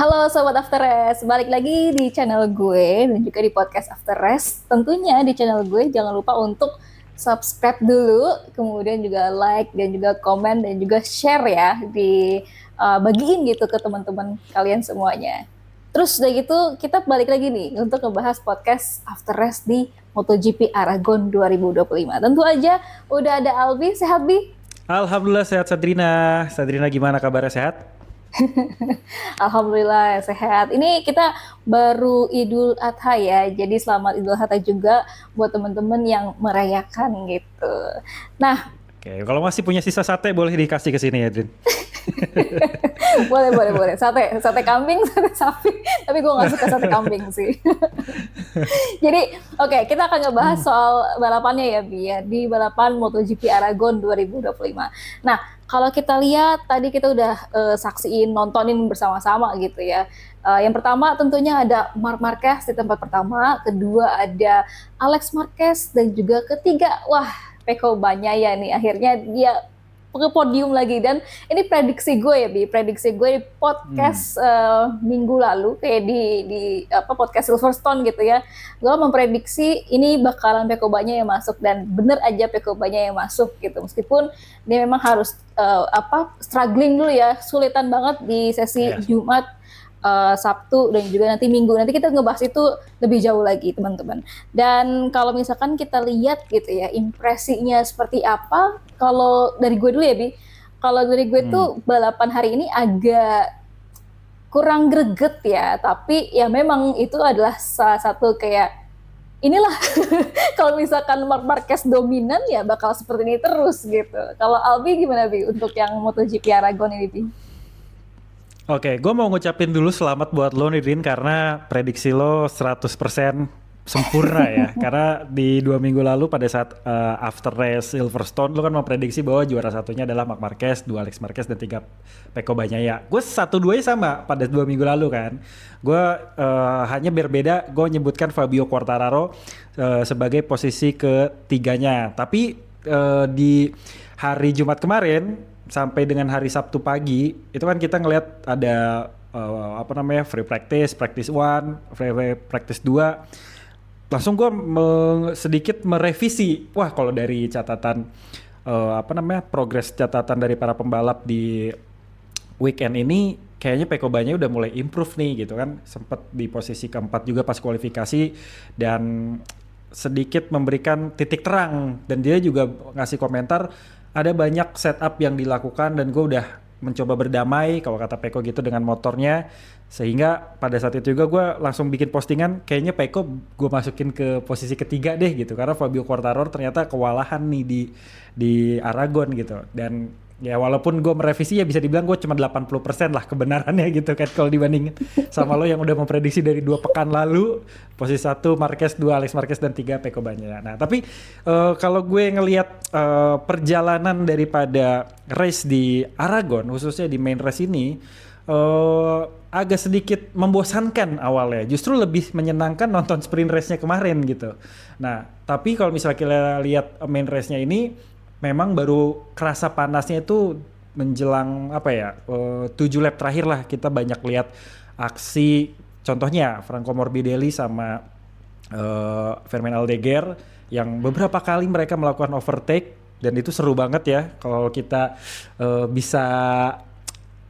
Halo Sobat After Rest, balik lagi di channel gue dan juga di podcast After Rest. Tentunya di channel gue jangan lupa untuk subscribe dulu, kemudian juga like dan juga komen dan juga share ya bagiin gitu ke teman-teman kalian semuanya. Terus udah gitu kita balik lagi nih untuk ngebahas podcast After Rest di MotoGP Aragon 2025. Tentu aja udah ada Albi, sehat Bi? Alhamdulillah sehat Sadrina. Sadrina gimana kabarnya sehat? Alhamdulillah sehat. Ini kita baru Idul Adha ya, jadi selamat Idul Adha juga buat teman-teman yang merayakan gitu. Nah, Oke, kalau masih punya sisa sate boleh dikasih ke sini ya, Drin. boleh. Sate kambing, sate sapi. Tapi gue nggak suka sate kambing sih. Jadi, oke, kita akan ngebahas soal balapannya ya, Bi, ya, di balapan MotoGP Aragon 2025. Nah, kalau kita lihat tadi kita udah saksiin, nontonin bersama-sama gitu ya. Yang pertama tentunya ada Marc Marquez di tempat pertama, kedua ada Alex Marquez, dan juga ketiga, wah, Pecco Bagnaia nih akhirnya dia ke podium lagi. Dan ini prediksi gue ya, Bi, prediksi gue di podcast minggu lalu kayak di apa podcast Silverstone gitu ya, gue memprediksi ini bakalan Pecco Bagnaia yang masuk, dan bener aja Pecco Bagnaia yang masuk gitu, meskipun dia memang harus struggling dulu ya, sulitan banget di sesi Jumat, Sabtu, dan juga nanti Minggu. Nanti kita ngebahas itu lebih jauh lagi teman-teman. Dan kalau misalkan kita lihat gitu ya, impresinya seperti apa, kalau dari gue dulu ya Bi, kalau dari gue tuh balapan hari ini agak kurang greget ya, tapi ya memang itu adalah salah satu kayak inilah kalau misalkan Marc Marquez dominan ya bakal seperti ini terus gitu. Kalau Albi gimana Bi untuk yang MotoGP Aragon ini Bi? Oke, gue mau ngucapin dulu selamat buat lo nih, Drin, karena prediksi lo 100% sempurna ya. Karena di 2 minggu lalu pada saat after race Silverstone, lo kan memprediksi bahwa juara satunya adalah Marc Marquez, 2 Alex Marquez, dan 3 Pecco Bagnaia. Gue 1-2 sama pada 2 minggu lalu kan. Gue hanya berbeda, gue nyebutkan Fabio Quartararo sebagai posisi ketiganya. Tapi di hari Jumat kemarin sampai dengan hari Sabtu pagi itu kan kita ngelihat ada free practice, practice 1, free practice 2. Langsung gue sedikit merevisi. Wah, kalau dari catatan progres catatan dari para pembalap di weekend ini kayaknya Pecco Bagnaia udah mulai improve nih gitu kan. Sempat di posisi keempat juga pas kualifikasi dan sedikit memberikan titik terang, dan dia juga ngasih komentar ada banyak setup yang dilakukan dan gue udah mencoba berdamai kalau kata Pecco gitu dengan motornya, sehingga pada saat itu juga gue langsung bikin postingan kayaknya Pecco gue masukin ke posisi ketiga deh gitu, karena Fabio Quartararo ternyata kewalahan nih di Aragon gitu. Dan ya walaupun gue merevisi ya bisa dibilang gue cuma 80% lah kebenarannya gitu kan kalau dibandingin sama lo yang udah memprediksi dari 2 pekan lalu posisi 1 Marquez, 2 Alex Marquez, dan 3 Pecco Bagnaia. Nah tapi kalau gue ngelihat perjalanan daripada race di Aragon khususnya di main race ini agak sedikit membosankan awalnya, justru lebih menyenangkan nonton sprint race-nya kemarin gitu. Nah tapi kalau misalnya kita lihat main race-nya ini memang baru kerasa panasnya itu menjelang 7 lap terakhir lah, kita banyak lihat aksi contohnya Franco Morbidelli sama Fermin Aldeguer yang beberapa kali mereka melakukan overtake, dan itu seru banget ya kalau kita bisa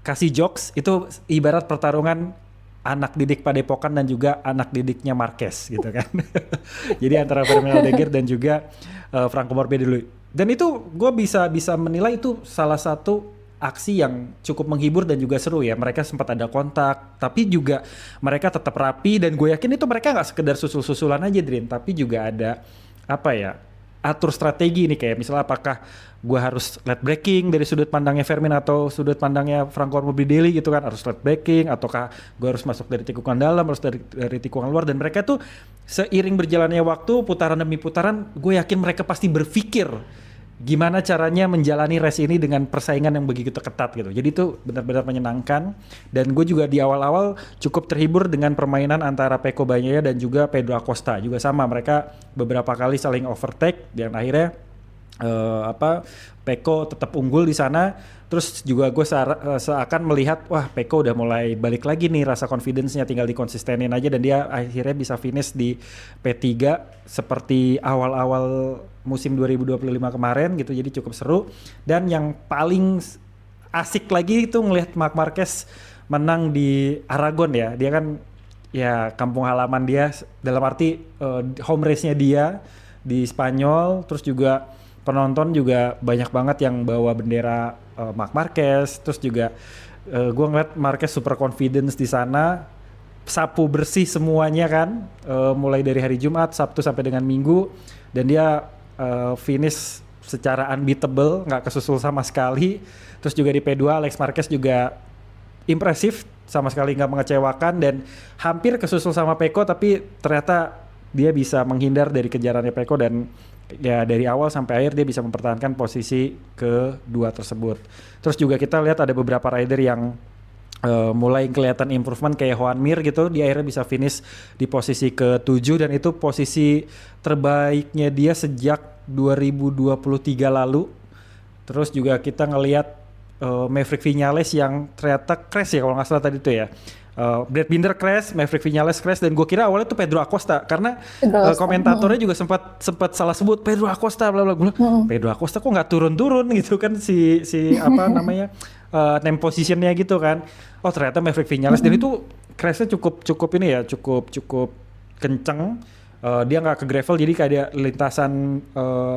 kasih jokes, itu ibarat pertarungan anak didik Padepokan dan juga anak didiknya Marquez gitu kan. Jadi antara Fermin Aldeguer dan juga Franco Morbidelli. Dan itu gue bisa menilai itu salah satu aksi yang cukup menghibur dan juga seru ya. Mereka sempat ada kontak, tapi juga mereka tetap rapi, dan gue yakin itu mereka nggak sekedar susul-susulan aja, Drin, tapi juga ada atur strategi nih, kayak misalnya apakah gue harus late braking dari sudut pandangnya Fermin atau sudut pandangnya Franco Morbidelli gitu kan, harus late braking ataukah gue harus masuk dari tikungan dalam, harus dari tikungan luar. Dan mereka tuh seiring berjalannya waktu, putaran demi putaran, gue yakin mereka pasti berpikir gimana caranya menjalani race ini dengan persaingan yang begitu ketat gitu. Jadi itu benar-benar menyenangkan, dan gue juga di awal-awal cukup terhibur dengan permainan antara Pecco Bagnaia dan juga Pedro Acosta. Juga sama, mereka beberapa kali saling overtake dan akhirnya Peko tetap unggul di sana. Terus juga gue seakan melihat wah Peko udah mulai balik lagi nih rasa confidence-nya, tinggal dikonsistenin aja dan dia akhirnya bisa finish di P3 seperti awal-awal musim 2025 kemarin gitu, jadi cukup seru. Dan yang paling asik lagi itu ngelihat Marc Marquez menang di Aragon ya, dia kan ya kampung halaman dia, dalam arti home race-nya dia di Spanyol, terus juga penonton juga banyak banget yang bawa bendera Marc Marquez, terus juga gue ngeliat Marquez super confidence di sana, sapu bersih semuanya kan, mulai dari hari Jumat, Sabtu sampai dengan Minggu, dan dia finish secara unbeatable, nggak kesusul sama sekali. Terus juga di P2 Alex Marquez juga impresif, sama sekali nggak mengecewakan dan hampir kesusul sama Peko, tapi ternyata dia bisa menghindar dari kejarannya Peko dan ya dari awal sampai akhir dia bisa mempertahankan posisi kedua tersebut. Terus juga kita lihat ada beberapa rider yang mulai kelihatan improvement kayak Joan Mir gitu, dia akhirnya bisa finish di posisi ke-7 dan itu posisi terbaiknya dia sejak 2023 lalu. Terus juga kita ngelihat Maverick Viñales yang ternyata crash ya kalau nggak salah tadi itu ya. Brad Binder crash, Maverick Viñales crash, dan gue kira awalnya itu Pedro Acosta karena komentatornya juga sempat salah sebut Pedro Acosta bla bla bla. Pedro Acosta kok nggak turun-turun gitu kan si apa namanya name positionnya gitu kan. Oh ternyata Maverick Viñales dan itu crashnya cukup ini ya, cukup kenceng. Dia nggak ke gravel, jadi kayak ada lintasan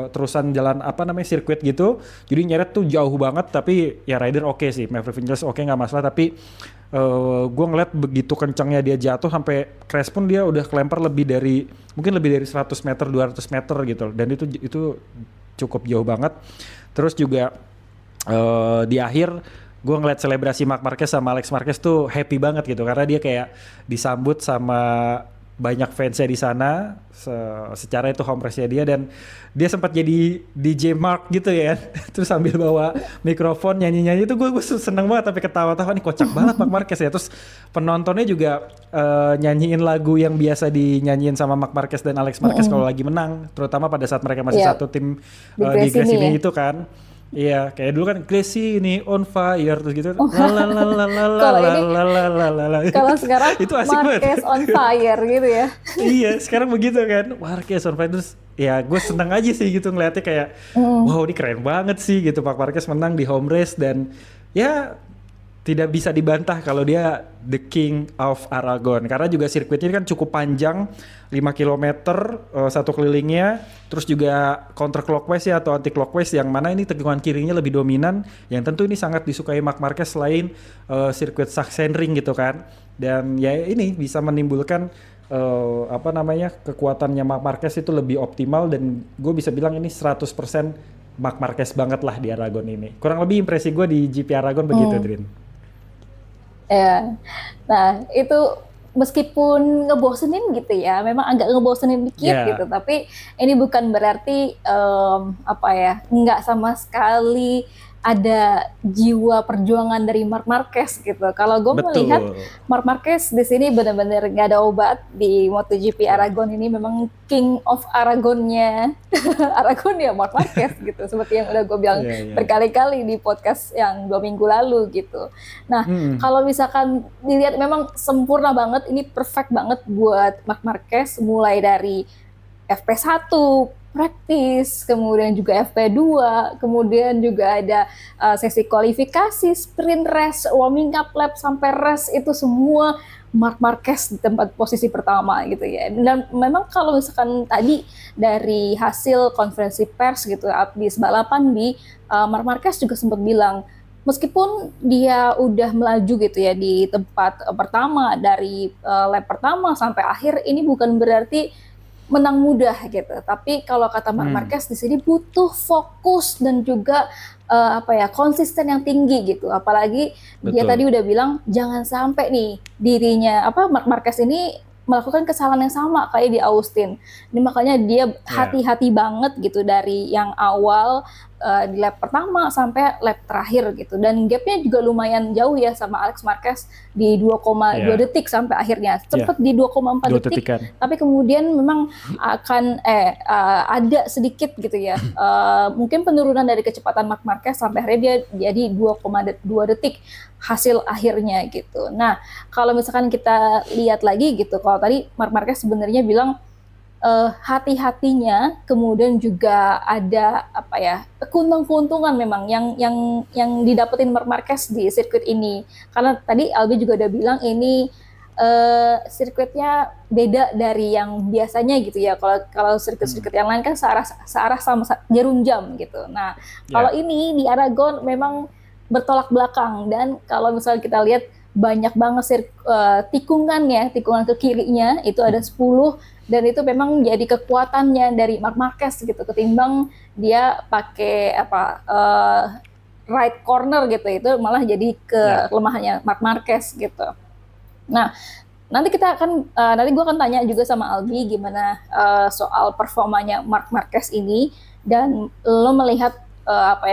terusan jalan apa namanya sirkuit gitu, jadi nyeret tuh jauh banget, tapi ya rider oke sih, Maverick Viñales oke nggak masalah, tapi gue ngeliat begitu kencangnya dia jatuh sampai crash pun dia udah kelempar mungkin lebih dari 100 meter 200 meter gitu, dan itu cukup jauh banget. Terus juga di akhir gue ngeliat selebrasi Marc Marquez sama Alex Marquez tuh happy banget gitu, karena dia kayak disambut sama banyak fansnya di sana, secara itu home race-nya dia, dan dia sempat jadi DJ Mark gitu ya, terus sambil bawa mikrofon nyanyi-nyanyi itu gue seneng banget, tapi ketawa-tawa nih kocak banget Marc Marquez ya. Terus penontonnya juga nyanyiin lagu yang biasa dinyanyiin sama Marc Marquez dan Alex Marquez kalau lagi menang, terutama pada saat mereka masih satu tim di Gresini itu kan. Iya, kayak dulu kan Gresini on fire terus gitu. Kalau sekarang itu asik Marquez banget. on fire gitu ya. Iya, sekarang begitu kan. Marquez on fire terus ya gue seneng aja sih gitu ngeliatnya kayak wow ini keren banget sih gitu, Marc Marquez menang di home race dan ya tidak bisa dibantah kalau dia the king of Aragon, karena juga sirkuitnya kan cukup panjang, 5 km satu kelilingnya, terus juga counter clockwise ya atau anti clockwise, yang mana ini tegangan kirinya lebih dominan, yang tentu ini sangat disukai Marc Marquez selain sirkuit Sachsenring gitu kan. Dan ya ini bisa menimbulkan kekuatannya Marc Marquez itu lebih optimal, dan gue bisa bilang ini 100% Marc Marquez banget lah di Aragon ini. Kurang lebih impresi gue di GP Aragon begitu, Drin. Ya, nah itu meskipun ngebosenin gitu ya, memang agak ngebosenin dikit gitu, tapi ini bukan berarti nggak sama sekali ada jiwa perjuangan dari Marc Marquez gitu. Kalau gue melihat Marc Marquez di sini benar-benar nggak ada obat di MotoGP Aragon ini, memang King of Aragonnya Aragon ya Marc Marquez gitu, seperti yang udah gue bilang berkali-kali di podcast yang 2 minggu lalu gitu. Nah kalau misalkan dilihat memang sempurna banget, ini perfect banget buat Marc Marquez, mulai dari FP1 praktis, kemudian juga FP2, kemudian juga ada sesi kualifikasi, sprint race, warming up lap sampai race, itu semua Marc Marquez di tempat posisi pertama gitu ya. Dan memang kalau misalkan tadi dari hasil konferensi pers gitu habis balapan di Marc Marquez juga sempat bilang, meskipun dia udah melaju gitu ya di tempat pertama dari lap pertama sampai akhir, ini bukan berarti menang mudah gitu. Tapi kalau kata Marc Marquez di sini butuh fokus dan juga konsisten yang tinggi gitu. Apalagi dia tadi udah bilang jangan sampai nih dirinya Marc Marquez ini melakukan kesalahan yang sama kayak di Austin. Ini makanya dia hati-hati banget gitu dari yang awal di lap pertama sampai lap terakhir gitu. Dan gapnya juga lumayan jauh ya sama Alex Marquez di 2,2 Ya, detik sampai akhirnya. ya, Sempat di 2,4 2 detik, detikan. tapi kemudian memang akan ada sedikit gitu ya. Mungkin penurunan dari kecepatan Marc Marquez sampai akhirnya dia jadi 2,2 detik hasil akhirnya gitu. Nah, kalau misalkan kita lihat lagi gitu, kalau tadi Marc Marquez sebenarnya bilang hati-hatinya, kemudian juga ada apa ya, keuntungan memang yang didapetin Marc Marquez di sirkuit ini. Karena tadi Albi juga udah bilang ini sirkuitnya beda dari yang biasanya gitu ya. Kalau sirkuit-sirkuit yang lain kan searah sama jarum jam gitu. Nah, kalau Ya, ini di Aragon memang bertolak belakang, dan kalau misalnya kita lihat banyak banget tikungan ke kirinya itu ada 10, dan itu memang jadi kekuatannya dari Marc Marquez gitu ketimbang dia pakai right corner gitu, itu malah jadi ya, kelemahannya Marc Marquez gitu. Nah, nanti gue akan tanya juga sama Albi gimana soal performanya Marc Marquez ini, dan lo melihat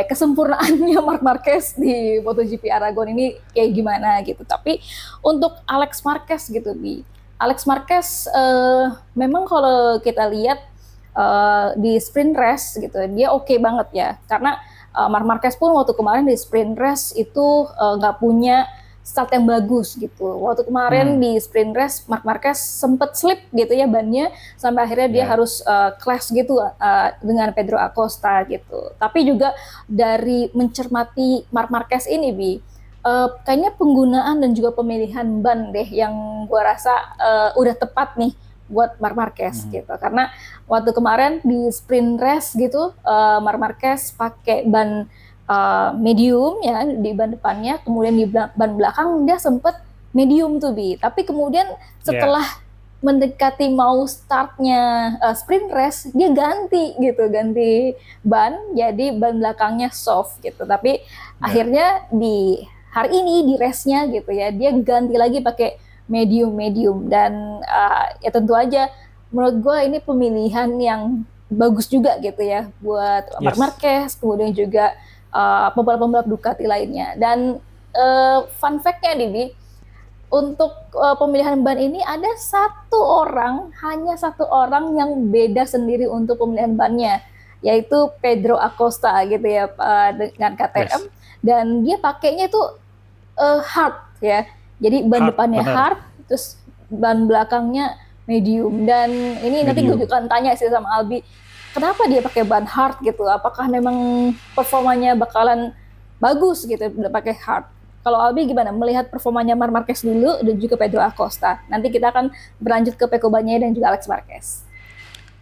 kesempurnaannya Marc Marquez di MotoGP Aragon ini kayak gimana gitu. Tapi untuk Alex Marquez gitu, Bi, Alex Marquez memang kalau kita lihat di sprint race gitu dia oke banget ya, karena Marc Marquez pun waktu kemarin di sprint race itu nggak punya start yang bagus gitu. Waktu kemarin hmm, di sprint race Marc Marquez sempet slip gitu ya bannya, sampai akhirnya dia ya, harus clash gitu dengan Pedro Acosta gitu. Tapi juga dari mencermati Marc Marquez ini, Bi, kayaknya penggunaan dan juga pemilihan ban deh yang gua rasa udah tepat nih buat Marc Marquez hmm, gitu. Karena waktu kemarin di sprint race gitu Marc Marquez pakai ban medium ya di ban depannya, kemudian di ban belakang dia sempet medium tuh, Bi. Tapi kemudian ya, setelah mendekati mau startnya sprint race, dia ganti ban, jadi ban belakangnya soft gitu. Tapi ya, akhirnya di hari ini di race-nya gitu ya, dia ganti lagi pakai medium, dan ya tentu aja menurut gue ini pemilihan yang bagus juga gitu ya buat Marc yes, Marquez, kemudian juga pembalap-pembalap Ducati lainnya. Dan fun fact-nya nih, Bi, untuk pemilihan ban ini ada hanya satu orang yang beda sendiri untuk pemilihan bannya, yaitu Pedro Acosta gitu ya, dengan KTM, yes, dan dia pakainya itu hard ya. Jadi ban hard, depannya benar, hard, terus ban belakangnya medium. Dan ini nanti gue medium. juga tanya sih sama Albi, kenapa dia pakai ban hard gitu? Apakah memang performanya bakalan bagus gitu udah pakai hard? Kalau Albi gimana melihat performanya Marc Marquez dulu dan juga Pedro Acosta? Nanti kita akan berlanjut ke Pecco Bagnaia dan juga Alex Marquez.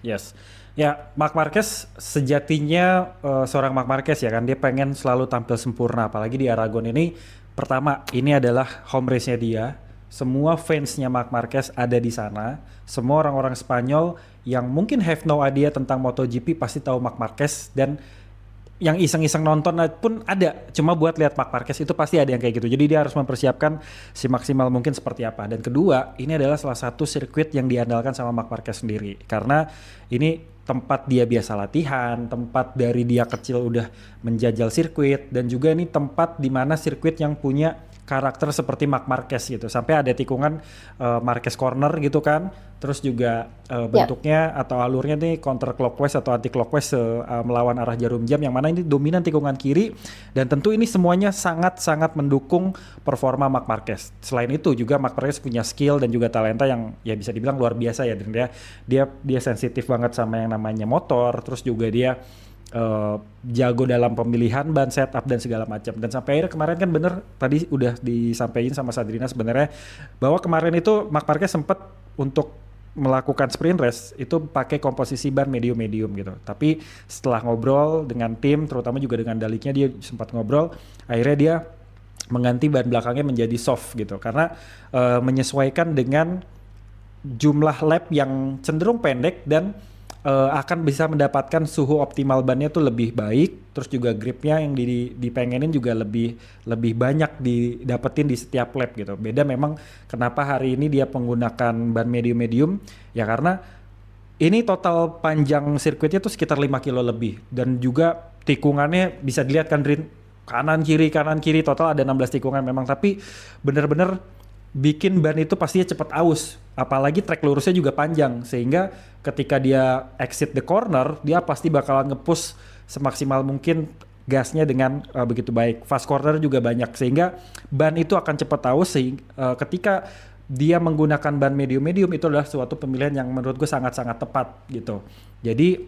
Yes. Ya, Marc Marquez sejatinya seorang Marc Marquez ya kan, dia pengen selalu tampil sempurna, apalagi di Aragon ini. Pertama, ini adalah home race-nya dia. Semua fansnya Marc Marquez ada di sana. Semua orang-orang Spanyol yang mungkin have no idea tentang MotoGP pasti tahu Marc Marquez, dan yang iseng-iseng nonton pun ada, cuma buat lihat Marc Marquez itu pasti ada yang kayak gitu. Jadi dia harus mempersiapkan maksimal mungkin seperti apa. Dan kedua, ini adalah salah satu sirkuit yang diandalkan sama Marc Marquez sendiri, karena ini tempat dia biasa latihan, tempat dari dia kecil udah menjajal sirkuit, dan juga ini tempat di mana sirkuit yang punya karakter seperti Marc Marquez gitu. Sampai ada tikungan Marquez Corner gitu kan. Terus juga Ya, bentuknya atau alurnya nih counter clockwise atau anti clockwise melawan arah jarum jam, yang mana ini dominan tikungan kiri, dan tentu ini semuanya sangat-sangat mendukung performa Marc Marquez. Selain itu juga Marc Marquez punya skill dan juga talenta yang ya bisa dibilang luar biasa ya, dan dia sensitif banget sama yang namanya motor, terus juga dia jago dalam pemilihan ban, setup dan segala macam. Dan sampai akhirnya kemarin kan bener tadi udah disampaikan sama Sadrina sebenarnya, bahwa kemarin itu Marc Marquez sempat untuk melakukan sprint race itu pakai komposisi ban medium gitu. Tapi setelah ngobrol dengan tim, terutama juga dengan Daliknya, dia sempat ngobrol, akhirnya dia mengganti ban belakangnya menjadi soft gitu, karena menyesuaikan dengan jumlah lap yang cenderung pendek, dan akan bisa mendapatkan suhu optimal bannya tuh lebih baik, terus juga gripnya yang dipengenin juga lebih banyak didapetin di setiap lap gitu. Beda memang kenapa hari ini dia menggunakan ban medium ya, karena ini total panjang sirkuitnya tuh sekitar 5 kilo lebih, dan juga tikungannya bisa dilihat kan Drin, kanan kiri total ada 16 tikungan memang, tapi bener-bener bikin ban itu pastinya cepet aus, apalagi trek lurusnya juga panjang, sehingga ketika dia exit the corner dia pasti bakalan nge-push semaksimal mungkin gasnya dengan begitu baik. Fast corner juga banyak, sehingga ban itu akan cepet aus, sehingga ketika dia menggunakan ban medium itu adalah suatu pemilihan yang menurut gue sangat-sangat tepat gitu. Jadi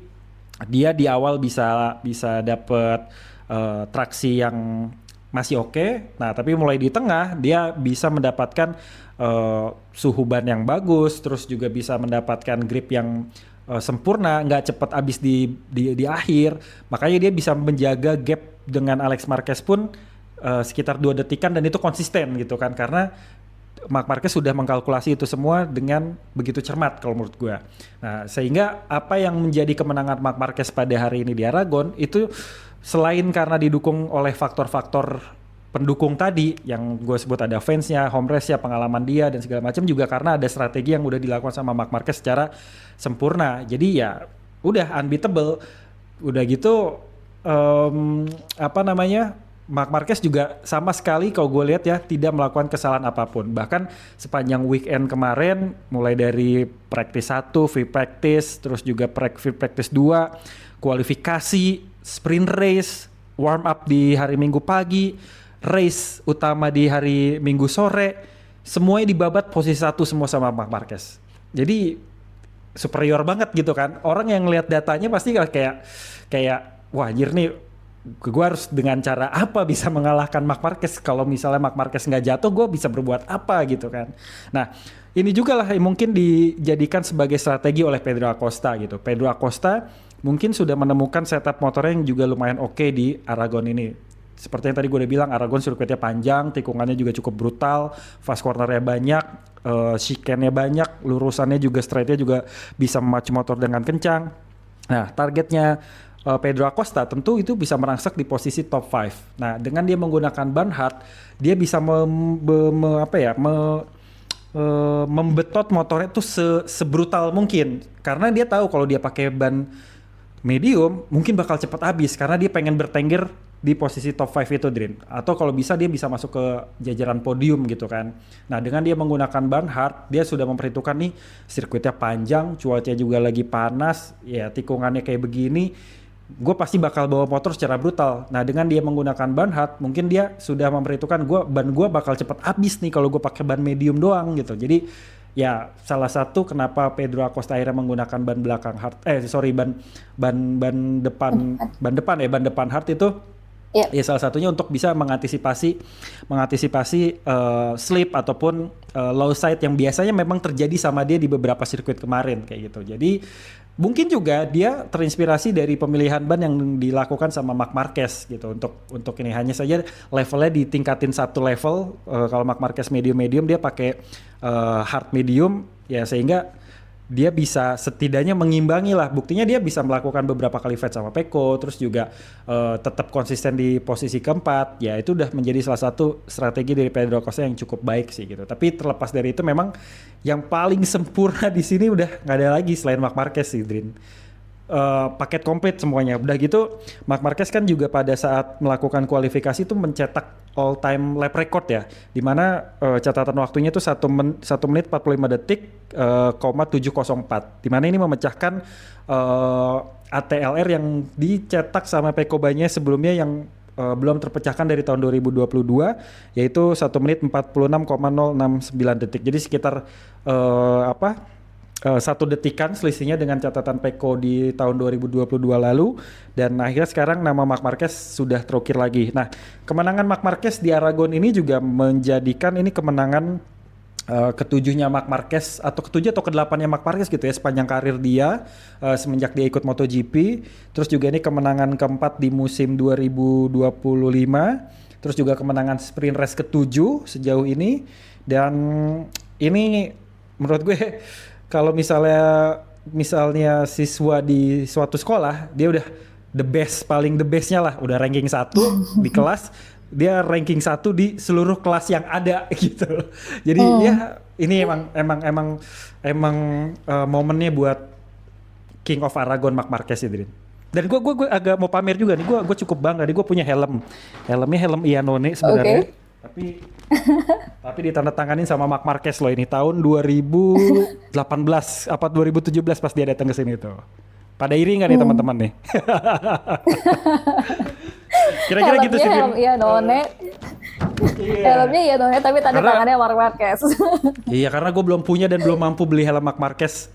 dia di awal bisa dapet traksi yang masih oke. Nah, tapi mulai di tengah dia bisa mendapatkan suhu ban yang bagus, terus juga bisa mendapatkan grip yang sempurna, nggak cepet habis di akhir. Makanya dia bisa menjaga gap dengan Alex Marquez pun sekitar 2 detikan, dan itu konsisten gitu kan, karena Marc Marquez sudah mengkalkulasi itu semua dengan begitu cermat kalau menurut gue. Nah, sehingga apa yang menjadi kemenangan Marc Marquez pada hari ini di Aragon itu selain karena didukung oleh faktor-faktor pendukung tadi yang gue sebut, ada fansnya, home race-nya, pengalaman dia dan segala macam, juga karena ada strategi yang udah dilakukan sama Marc Marquez secara sempurna. Jadi ya udah unbeatable. Udah gitu Marc Marquez juga sama sekali kalau gue lihat ya tidak melakukan kesalahan apapun. Bahkan sepanjang weekend kemarin, mulai dari practice 1, free practice, terus juga free practice 2, kualifikasi, sprint race, warm up di hari Minggu pagi, race utama di hari Minggu sore, semuanya dibabat posisi 1 semua sama Marc Marquez. Jadi superior banget gitu kan. Orang yang ngelihat datanya pasti kayak wah anjir nih, gue harus dengan cara apa bisa mengalahkan Marc Marquez. Kalau misalnya Marc Marquez nggak jatuh, gue bisa berbuat apa gitu kan. Nah, ini juga lah yang mungkin dijadikan sebagai strategi oleh Pedro Acosta gitu. Pedro Acosta mungkin sudah menemukan setup motornya yang juga lumayan oke di Aragon ini. Seperti yang tadi gue udah bilang, Aragon sirkuitnya panjang, tikungannya juga cukup brutal, fast cornernya banyak, chicane-nya banyak, lurusannya juga, straightnya juga bisa memacu motor dengan kencang. Nah, targetnya Pedro Acosta tentu itu bisa merangsek di posisi top 5. Nah, dengan dia menggunakan ban hard, dia bisa membetot motornya itu sebrutal mungkin, karena dia tahu kalau dia pakai ban medium mungkin bakal cepat habis, karena dia pengen bertengger di posisi top 5 itu, Drin. Atau kalau bisa dia bisa masuk ke jajaran podium gitu kan. Nah, dengan dia menggunakan ban hard, dia sudah memperhitungkan nih sirkuitnya panjang, cuaca juga lagi panas, ya tikungannya kayak begini, gue pasti bakal bawa motor secara brutal. Nah, dengan dia menggunakan ban hard, mungkin dia sudah memperhitungkan ban gue bakal cepat habis nih kalau gue pakai ban medium doang gitu. Jadi ya salah satu kenapa Pedro Acosta akhirnya menggunakan ban belakang hard, ban depan hard itu. Yep. Ya salah satunya untuk bisa mengantisipasi slip ataupun low side yang biasanya memang terjadi sama dia di beberapa sirkuit kemarin kayak gitu. Jadi mungkin juga dia terinspirasi dari pemilihan ban yang dilakukan sama Marc Marquez gitu untuk ini, hanya saja levelnya ditingkatin 1 level. Kalau Marc Marquez medium dia pakai hard medium ya, sehingga dia bisa setidaknya mengimbangi lah. Buktinya dia bisa melakukan beberapa kali fight sama Pecco, terus juga tetap konsisten di posisi keempat. Ya itu udah menjadi salah satu strategi dari Pedro Acosta yang cukup baik sih gitu. Tapi terlepas dari itu, memang yang paling sempurna di sini udah nggak ada lagi selain Marc Marquez sih, Drin. Paket komplit semuanya. Udah gitu, Marc Marquez kan juga pada saat melakukan kualifikasi itu mencetak all time lap record ya, dimana catatan waktunya itu 1 menit 45 detik, 704, dimana ini memecahkan ATLR yang dicetak sama Pecco Bagnaia sebelumnya yang belum terpecahkan dari tahun 2022, yaitu 1 menit 46,069 detik. Jadi sekitar 1 detikan selisihnya dengan catatan Pecco di tahun 2022 lalu, dan akhirnya sekarang nama Marc Marquez sudah terukir lagi. Nah, kemenangan Marc Marquez di Aragon ini juga menjadikan ini kemenangan ketujuhnya Marc Marquez, atau ketujuh atau kedelapannya Marc Marquez gitu ya sepanjang karir dia semenjak dia ikut MotoGP. Terus juga ini kemenangan keempat di musim 2025, terus juga kemenangan sprint race ke-7 sejauh ini. Dan ini menurut gue kalau misalnya siswa di suatu sekolah, dia udah paling the bestnya lah, udah ranking 1 di kelas, dia ranking 1 di seluruh kelas yang ada gitu. Jadi ya ini emang momennya buat King of Aragon Marc Marquez ya, Drin. Dan gue agak mau pamer juga nih, gue cukup bangga nih, gue punya helmnya helm Iannone sebenarnya, Oke. tapi ditandatanganin sama Marc Marquez loh, ini tahun 2018 apa 2017 pas dia datang ke sini tuh. Pada iri nggak nih Hmm. teman-teman nih? Kira-kira gitu Helmnya sih Vin. helm Iannone, Iya. helmnya Iannone tapi tanda Karena tangannya Marc Marquez. iya, karena gue belum punya dan belum mampu beli helm Marc Marquez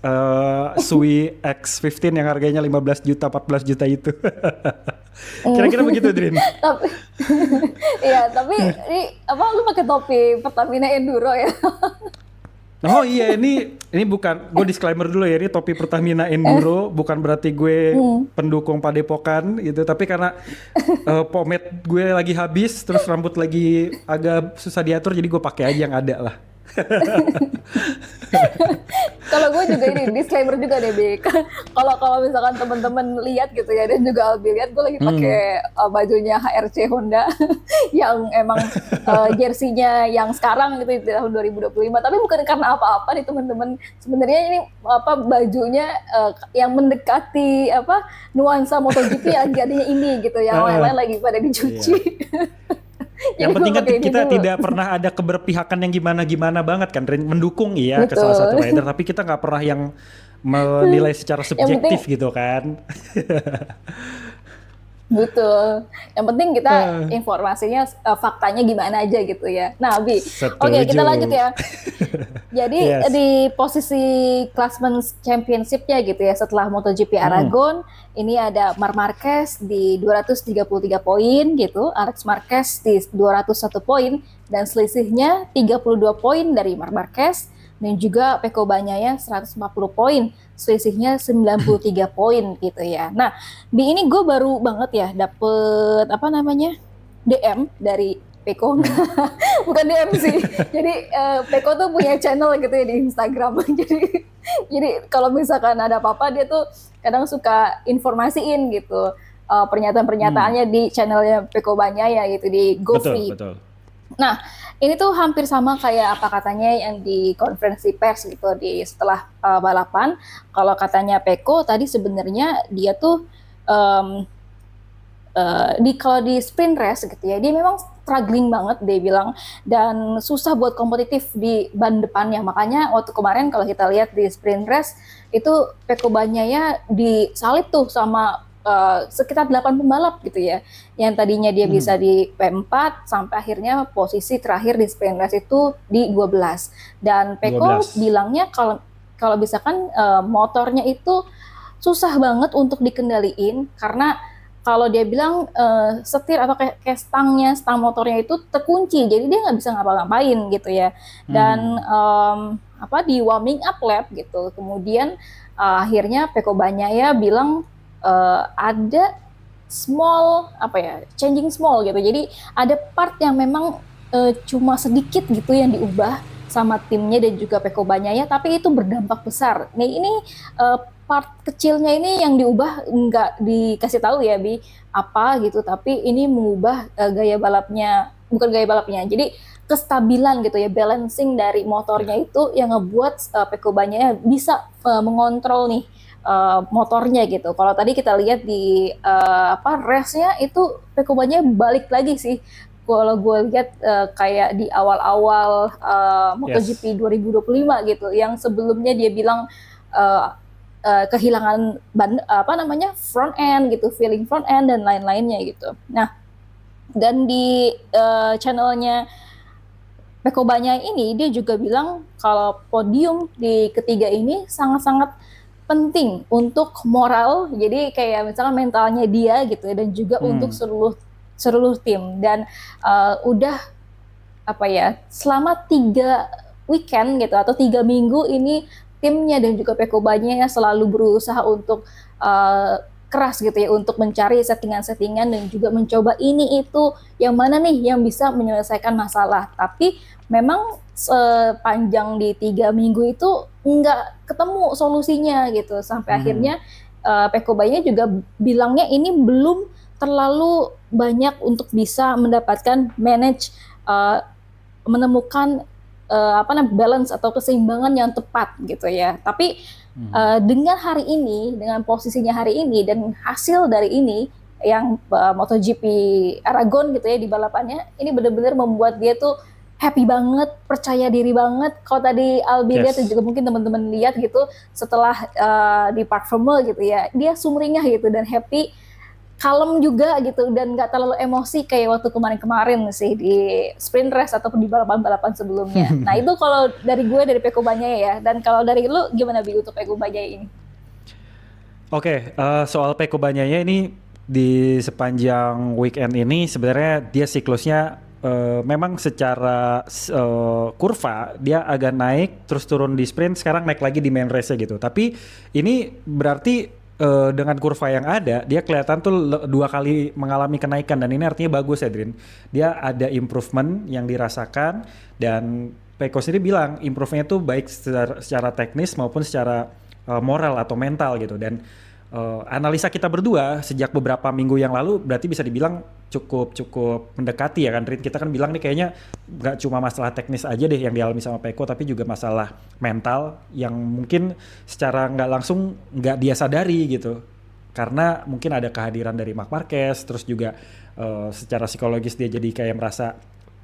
Sui X15 yang harganya 15 juta 14 juta itu. Kira-kira begitu Drin. Tapi iya, tapi ini apa lu pakai topi Pertamina Enduro ya? Oh iya, ini bukan, gue disclaimer dulu ya, ini topi Pertamina Enduro, bukan berarti gue Hmm. pendukung Padepokan gitu, tapi karena pomade gue lagi habis, terus rambut lagi agak susah diatur, jadi gue pakai aja yang ada lah. Kalau gue juga ini disclaimer juga deh, Bi. Kalau kalau misalkan teman-teman lihat gitu ya, dan juga Albi lihat, gue lagi Hmm. pakai bajunya HRC Honda yang emang jersinya yang sekarang gitu di tahun 2025. Tapi bukan karena apa-apa nih teman-teman. Sebenarnya ini apa bajunya yang mendekati apa nuansa MotoGP yang jadinya ini gitu. Yang Eh, lain-lain lagi pada dicuci. iya. Yang Jadi gue penting kan pakai ini kita dulu. tidak pernah ada keberpihakan yang gimana-gimana banget kan, Drin. Mendukung iya ke salah satu Betul. rider, tapi kita nggak pernah yang menilai secara Yang penting subjektif gitu kan. betul. Yang penting kita Eh, informasinya faktanya gimana aja gitu ya. Nah, Bi. Oke, kita lanjut Setuju. ya. Jadi Yes. di posisi klasmen championship-nya gitu ya setelah MotoGP Mm-mm. Aragon, ini ada Marc Marquez di 233 poin gitu, Alex Marquez di 201 poin dan selisihnya 32 poin dari Marc Marquez dan juga Pecco Bagnaia 140 poin, selisihnya 93 poin gitu ya. Nah, di ini gue baru banget ya dapet apa namanya DM dari Peko, Mm. bukan DM sih. Jadi Peko tuh punya channel gitu ya di Instagram. jadi kalau misalkan ada apa-apa dia tuh kadang suka informasiin gitu Hmm. pernyataan-pernyataannya di channelnya Peko Bagnaia gitu di Betul, GoFree. betul. Nah, ini tuh hampir sama kayak apa katanya yang di konferensi pers gitu di setelah balapan. Kalau katanya Peko tadi sebenarnya dia tuh em, di kalau di sprint race gitu ya dia memang struggling banget dia bilang dan susah buat kompetitif di ban depannya makanya waktu kemarin kalau kita lihat di sprint race itu Pecco Bagnaia disalip tuh sama sekitar 8 pembalap gitu ya yang tadinya dia bisa Hmm. di P4 sampai akhirnya posisi terakhir di sprint race itu di 12 dan Pecco 12. bilangnya kalau kalau misalkan motornya itu susah banget untuk dikendaliin karena kalau dia bilang setir atau kayak stang motornya itu terkunci, jadi dia nggak bisa ngapa-ngapain gitu ya. Dan Hmm. apa di warming up lap gitu, kemudian akhirnya Pecco Bagnaia bilang ada small apa ya changing small gitu, jadi ada part yang memang cuma sedikit gitu yang diubah sama timnya dan juga Pecco Bagnaia, tapi itu berdampak besar. Nih ini uh, part kecilnya ini yang diubah nggak dikasih tahu ya Bi apa gitu tapi ini mengubah gaya balapnya bukan gaya balapnya jadi kestabilan gitu ya balancing dari motornya Ya. itu yang ngebuat Pecco Bagnaia bisa mengontrol nih motornya gitu. Kalau tadi kita lihat di apa race-nya itu Pecco Bagnaia balik lagi sih. Kalau gue lihat kayak di awal-awal Yes. MotoGP 2025 gitu, yang sebelumnya dia bilang uh, kehilangan apa namanya front end gitu, feeling front end dan lain-lainnya gitu. Nah, dan di channelnya Pecco Bagnaia ini dia juga bilang kalau podium di ketiga ini sangat-sangat penting untuk moral, jadi kayak misalnya mentalnya dia gitu ya, dan juga untuk Hmm. seluruh seluruh tim dan udah apa ya selama 3 weekend gitu atau 3 minggu ini timnya dan juga Pecco Bagnaia selalu berusaha untuk keras gitu ya untuk mencari settingan-settingan dan juga mencoba ini itu yang mana nih yang bisa menyelesaikan masalah tapi memang sepanjang di 3 minggu itu nggak ketemu solusinya gitu sampai Hmm. akhirnya Pecco Bagnaia juga bilangnya ini belum terlalu banyak untuk bisa mendapatkan manage uh, menemukan apa namanya balance atau keseimbangan yang tepat gitu ya. Tapi Dengan hari ini, dengan posisinya hari ini dan hasil dari ini yang MotoGP Aragon gitu ya di balapannya, ini benar-benar membuat dia tuh happy banget, percaya diri banget. Kalau tadi Albi lihat dan Yes. juga mungkin teman-teman lihat gitu setelah di Park Ferme gitu ya, dia sumringah gitu dan happy, kalem juga gitu dan nggak terlalu emosi kayak waktu kemarin-kemarin sih di sprint race ataupun di balapan-balapan sebelumnya. Nah itu kalau dari gue dari Peko Bagnaia ya. Dan kalau dari lu gimana Bi untuk Peko Bagnaia ini? Oke, soal Peko Bagnaia ini di sepanjang weekend ini sebenarnya dia siklusnya memang secara kurva dia agak naik terus turun di sprint sekarang naik lagi di main race gitu. Tapi ini berarti dengan kurva yang ada dia kelihatan tuh dua kali mengalami kenaikan dan ini artinya bagus ya Drin. Dia ada improvement yang dirasakan dan Peko sendiri bilang improve-nya tuh baik secara teknis maupun secara moral atau mental gitu dan analisa kita berdua sejak beberapa minggu yang lalu berarti bisa dibilang cukup mendekati ya kan Rin, kita kan bilang nih kayaknya nggak cuma masalah teknis aja deh yang dialami sama Peko tapi juga masalah mental yang mungkin secara nggak langsung nggak dia sadari gitu karena mungkin ada kehadiran dari Marc Marquez terus juga secara psikologis dia jadi kayak merasa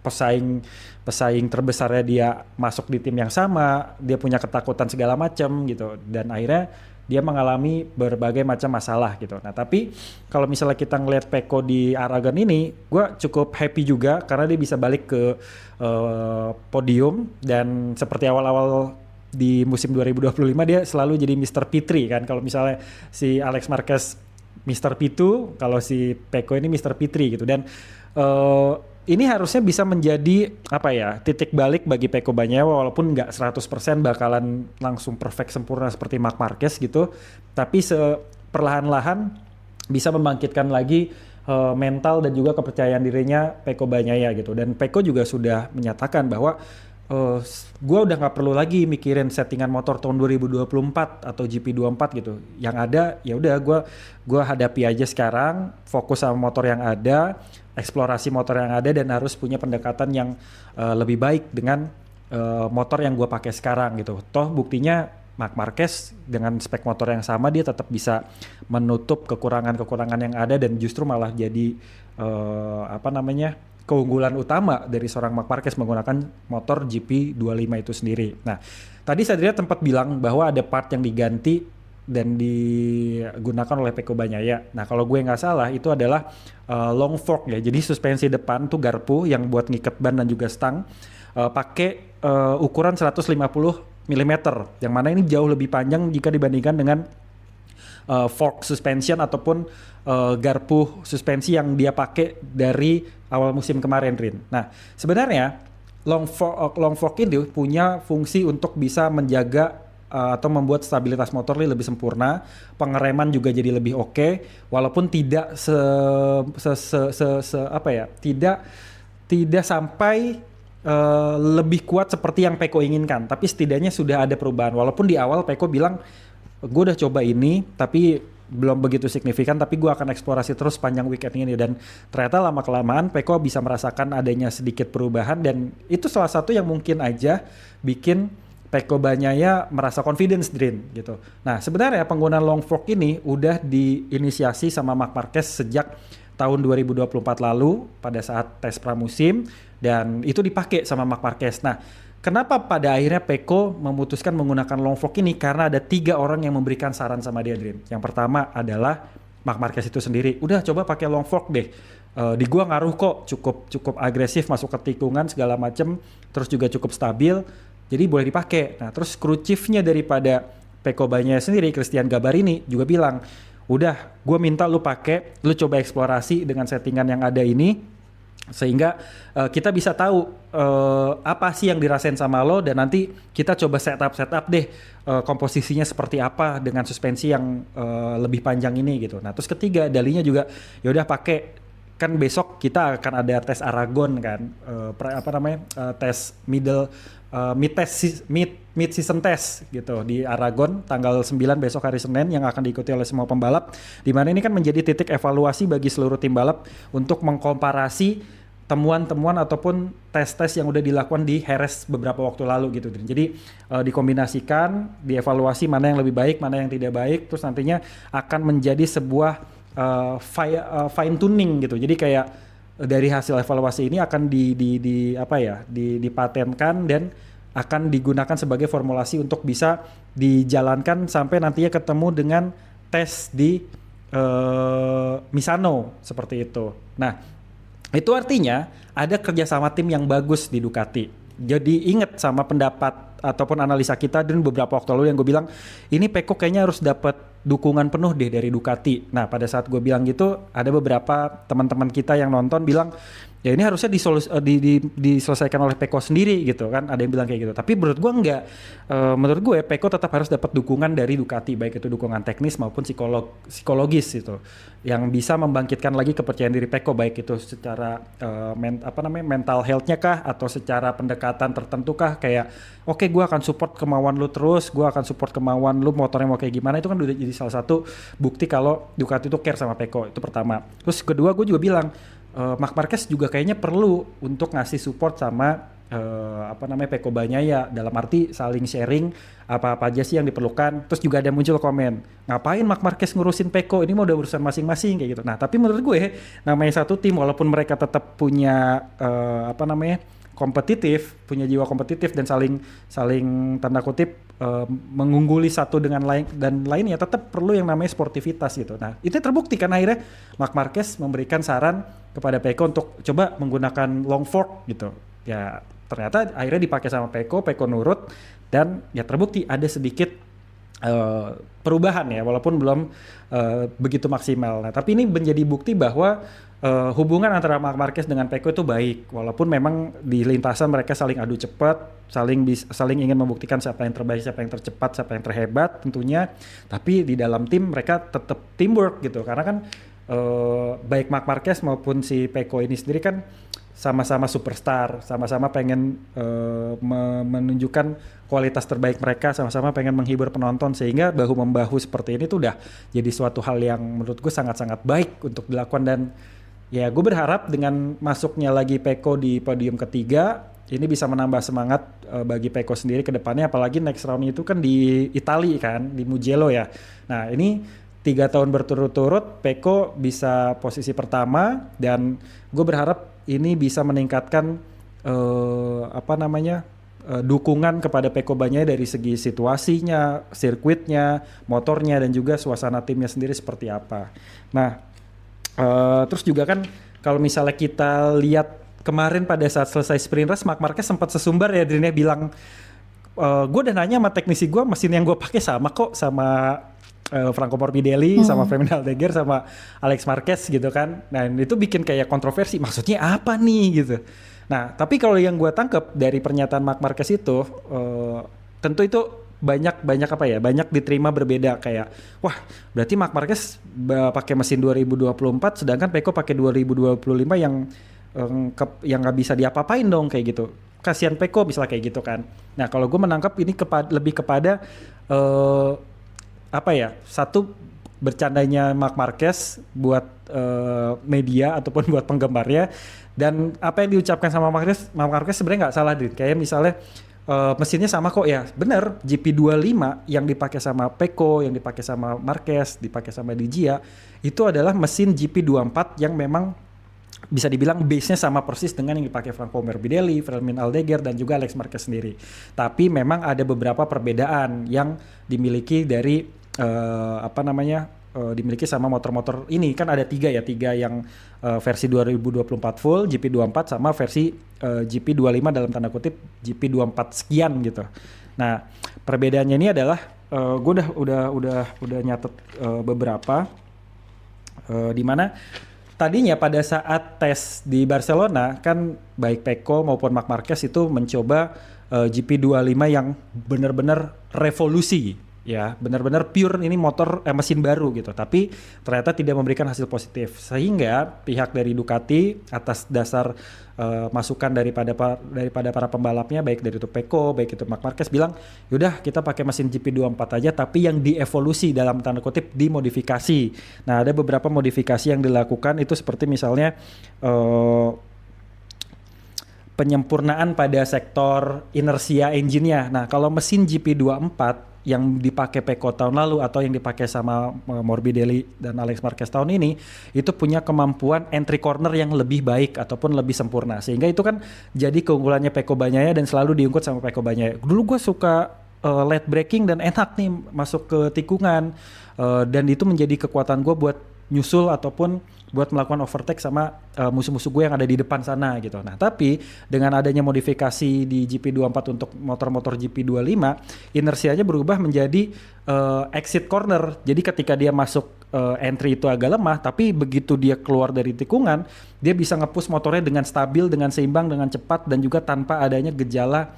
pesaing terbesarnya dia masuk di tim yang sama, dia punya ketakutan segala macam gitu dan akhirnya dia mengalami berbagai macam masalah gitu. Nah tapi kalau misalnya kita ngelihat Peko di Aragon ini, gue cukup happy juga karena dia bisa balik ke podium dan seperti awal-awal di musim 2025 dia selalu jadi Mr. P3 kan. Kalau misalnya si Alex Marquez Mr. P2, kalau si Peko ini Mr. P3 gitu dan ini harusnya bisa menjadi apa ya titik balik bagi Peko Bagnaia walaupun nggak 100% bakalan langsung perfect sempurna seperti Marc Marquez gitu tapi perlahan-lahan bisa membangkitkan lagi mental dan juga kepercayaan dirinya Peko Bagnaia gitu dan Peko juga sudah menyatakan bahwa gue udah nggak perlu lagi mikirin settingan motor tahun 2024 atau GP24 gitu yang ada ya udah gue hadapi aja sekarang fokus sama motor yang ada eksplorasi motor yang ada dan harus punya pendekatan yang lebih baik dengan motor yang gue pakai sekarang gitu. Toh buktinya Marc Marquez dengan spek motor yang sama dia tetap bisa menutup kekurangan-kekurangan yang ada dan justru malah jadi keunggulan utama dari seorang Marc Marquez menggunakan motor GP25 itu sendiri. Nah, tadi Sadria tempat bilang bahwa ada part yang diganti dan digunakan oleh Peko Bagnaia. Nah kalau gue nggak salah itu adalah long fork ya. Jadi suspensi depan tuh garpu yang buat ngiket ban dan juga stang pakai ukuran 150 mm. Yang mana ini jauh lebih panjang jika dibandingkan dengan fork suspension ataupun garpu suspensi yang dia pakai dari awal musim kemarin Rin. Nah sebenarnya long fork ini punya fungsi untuk bisa menjaga atau membuat stabilitas motor lebih sempurna, pengereman juga jadi lebih oke, walaupun tidak tidak sampai lebih kuat seperti yang Peko inginkan, tapi setidaknya sudah ada perubahan. Walaupun di awal Peko bilang, gue udah coba ini, tapi belum begitu signifikan, tapi gue akan eksplorasi terus panjang weekend ini dan ternyata lama-kelamaan Peko bisa merasakan adanya sedikit perubahan dan itu salah satu yang mungkin aja bikin Peko Bagnaia merasa confidence Drin gitu. Nah sebenarnya penggunaan long fork ini udah diinisiasi sama Marc Marquez sejak tahun 2024 lalu pada saat tes pramusim dan itu dipakai sama Marc Marquez. Nah kenapa pada akhirnya Peko memutuskan menggunakan long fork ini? Karena ada 3 orang yang memberikan saran sama dia Drin. Yang pertama adalah Marc Marquez itu sendiri. Udah coba pakai long fork deh. Di gua ngaruh kok, cukup agresif masuk ke tikungan segala macem, terus juga cukup stabil. Jadi boleh dipakai. Nah terus kru chiefnya daripada Peko Bagnaia sendiri, Christian Gabarini juga bilang, udah gue minta lu pakai, lu coba eksplorasi dengan settingan yang ada ini, sehingga kita bisa tahu apa sih yang dirasain sama lo dan nanti kita coba setup deh komposisinya seperti apa dengan suspensi yang lebih panjang ini gitu. Nah terus ketiga dalinya juga, yaudah pakai. Kan besok kita akan ada tes Aragon kan, tes mid season test gitu di Aragon tanggal 9 besok hari Senin yang akan diikuti oleh semua pembalap. Di mana ini kan menjadi titik evaluasi bagi seluruh tim balap untuk mengkomparasi temuan-temuan ataupun tes-tes yang udah dilakukan di Jerez beberapa waktu lalu gitu. Jadi dikombinasikan, dievaluasi mana yang lebih baik, mana yang tidak baik, terus nantinya akan menjadi sebuah fine tuning gitu. Jadi kayak dari hasil evaluasi ini akan dipatenkan dan akan digunakan sebagai formulasi untuk bisa dijalankan sampai nantinya ketemu dengan tes di Misano seperti itu. Nah, itu artinya ada kerjasama tim yang bagus di Ducati. Jadi ingat sama pendapat ataupun analisa kita dan beberapa waktu lalu yang gue bilang ini Pecco kayaknya harus dapat dukungan penuh deh dari Ducati. Nah pada saat gue bilang gitu ada beberapa teman-teman kita yang nonton bilang ya ini harusnya diselesaikan oleh Pecco sendiri gitu kan, ada yang bilang kayak gitu. Tapi menurut gue enggak, menurut gue Pecco tetap harus dapat dukungan dari Ducati, baik itu dukungan teknis maupun psikologis gitu, yang bisa membangkitkan lagi kepercayaan diri Pecco, baik itu secara mental health-nya kah atau secara pendekatan tertentu kah, kayak oke, gue akan support kemauan lu terus, gue akan support kemauan lu motornya mau kayak gimana. Itu kan udah jadi salah satu bukti kalau Ducati itu care sama Pecco, itu pertama. Terus kedua gue juga bilang Marc Marquez juga kayaknya perlu untuk ngasih support sama Pecco Bagnaia, dalam arti saling sharing apa-apa aja sih yang diperlukan. Terus juga ada muncul komen, ngapain Marc Marquez ngurusin Pecco, ini mau udah urusan masing-masing kayak gitu. Nah tapi menurut gue namanya satu tim, walaupun mereka tetap punya kompetitif, punya jiwa kompetitif dan saling tanda kutip mengungguli satu dengan lain dan lainnya, tetap perlu yang namanya sportivitas gitu. Nah itu terbukti kan akhirnya Marc Marquez memberikan saran kepada Pecco untuk coba menggunakan long fork gitu. Ya ternyata akhirnya dipakai sama Pecco nurut, dan ya terbukti ada sedikit perubahan ya, walaupun belum begitu maksimal. Nah tapi ini menjadi bukti bahwa hubungan antara Marc Marquez dengan Pecco itu baik, walaupun memang di lintasan mereka saling adu cepat, saling ingin membuktikan siapa yang terbaik, siapa yang tercepat, siapa yang terhebat tentunya. Tapi di dalam tim mereka tetap teamwork gitu, karena kan baik Marc Marquez maupun si Pecco ini sendiri kan sama-sama superstar, sama-sama pengen menunjukkan kualitas terbaik mereka, sama-sama pengen menghibur penonton, sehingga bahu-membahu seperti ini tuh udah jadi suatu hal yang menurut gue sangat-sangat baik untuk dilakukan. Dan ya gue berharap dengan masuknya lagi Pecco di podium ketiga ini bisa menambah semangat bagi Pecco sendiri ke depannya, apalagi next round itu kan di Italia kan, di Mugello ya. Nah ini 3 tahun berturut-turut Pecco bisa posisi pertama, dan gue berharap ini bisa meningkatkan dukungan kepada Pecco Bagnaia dari segi situasinya, sirkuitnya, motornya, dan juga suasana timnya sendiri seperti apa. Nah terus juga kan kalau misalnya kita lihat kemarin pada saat selesai sprint race, Marc Marquez sempat sesumbar ya, dirinya bilang gue udah nanya sama teknisi gue, mesin yang gue pakai sama kok sama Franco Morbidelli, sama Fernando Aldeguer, sama Alex Marquez gitu kan. Nah itu bikin kayak kontroversi, maksudnya apa nih gitu. Nah tapi kalau yang gue tangkap dari pernyataan Marc Marquez itu tentu itu banyak diterima berbeda, kayak wah berarti Marc Marquez pakai mesin 2024 sedangkan Pecco pakai 2025 yang nggak bisa diapa-apain dong kayak gitu. Kasihan Pecco misalnya kayak gitu kan. Nah kalau gue menangkap ini lebih kepada satu, bercandanya Marc Marquez buat media ataupun buat penggemarnya, dan apa yang diucapkan sama Marc Marquez sebenarnya nggak salah, Dit. Kayak misalnya mesinnya sama kok ya, bener. GP25 yang dipakai sama Pecco, yang dipakai sama Marquez, dipakai sama Di Gia, itu adalah mesin GP24 yang memang bisa dibilang base-nya sama persis dengan yang dipakai Franco Morbidelli, Fernando Aldeguer, dan juga Alex Marquez sendiri. Tapi memang ada beberapa perbedaan yang dimiliki dari dimiliki sama motor-motor ini. Kan ada tiga yang versi 2024 full GP24 sama versi GP25 dalam tanda kutip GP24 sekian gitu. Nah perbedaannya ini adalah gue udah nyatet beberapa di mana tadinya pada saat tes di Barcelona kan baik Pecco maupun Marc Marquez itu mencoba GP25 yang benar-benar revolusi. Ya, benar-benar pure ini mesin baru gitu, tapi ternyata tidak memberikan hasil positif, sehingga pihak dari Ducati atas dasar masukan daripada para pembalapnya, baik dari itu Pecco, baik itu Marc Marquez, bilang yaudah kita pakai mesin GP24 aja, tapi yang dievolusi dalam tanda kutip, dimodifikasi. Nah ada beberapa modifikasi yang dilakukan itu seperti misalnya penyempurnaan pada sektor inersia engine-nya. Nah, kalau mesin GP24 yang dipakai Pecco tahun lalu atau yang dipakai sama Morbidelli dan Alex Marquez tahun ini, itu punya kemampuan entry corner yang lebih baik ataupun lebih sempurna. Sehingga itu kan jadi keunggulannya Pecco Bagnaia dan selalu diungkit sama Pecco Bagnaia. Dulu gue suka late braking dan enak nih masuk ke tikungan, dan itu menjadi kekuatan gue buat nyusul ataupun buat melakukan overtake sama musuh-musuh gue yang ada di depan sana gitu. Nah, tapi dengan adanya modifikasi di GP24 untuk motor-motor GP25, inersianya berubah menjadi exit corner. Jadi ketika dia masuk entry itu agak lemah, tapi begitu dia keluar dari tikungan, dia bisa nge-push motornya dengan stabil, dengan seimbang, dengan cepat, dan juga tanpa adanya gejala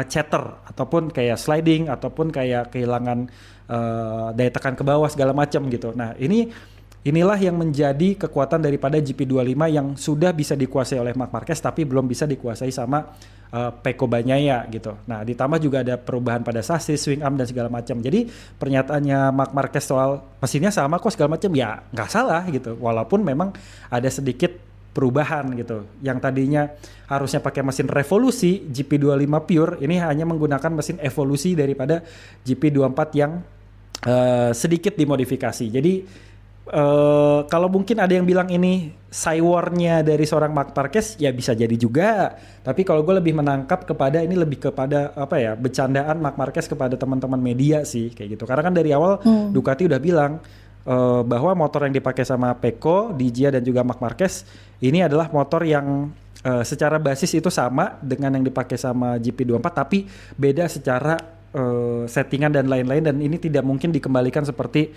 chatter ataupun kayak sliding ataupun kayak kehilangan daya tekan ke bawah segala macam gitu. Nah, inilah yang menjadi kekuatan daripada GP25 yang sudah bisa dikuasai oleh Marc Marquez tapi belum bisa dikuasai sama Pecco Bagnaia gitu. Nah, ditambah juga ada perubahan pada sasis, swing arm dan segala macam. Jadi pernyataannya Marc Marquez soal mesinnya sama kok segala macam, ya nggak salah gitu. Walaupun memang ada sedikit perubahan gitu. Yang tadinya harusnya pakai mesin revolusi GP25 pure, ini hanya menggunakan mesin evolusi daripada GP24 yang sedikit dimodifikasi. Jadi kalau mungkin ada yang bilang ini cywarnya dari seorang Marc Marquez, ya bisa jadi juga. Tapi kalau gue lebih menangkap kepada ini lebih kepada apa ya, bercandaan Marc Marquez kepada teman-teman media sih kayak gitu. Karena kan dari awal Ducati udah bilang bahwa motor yang dipakai sama Pecco, Di Gia dan juga Marc Marquez ini adalah motor yang secara basis itu sama dengan yang dipakai sama GP24, tapi beda secara settingan dan lain-lain, dan ini tidak mungkin dikembalikan seperti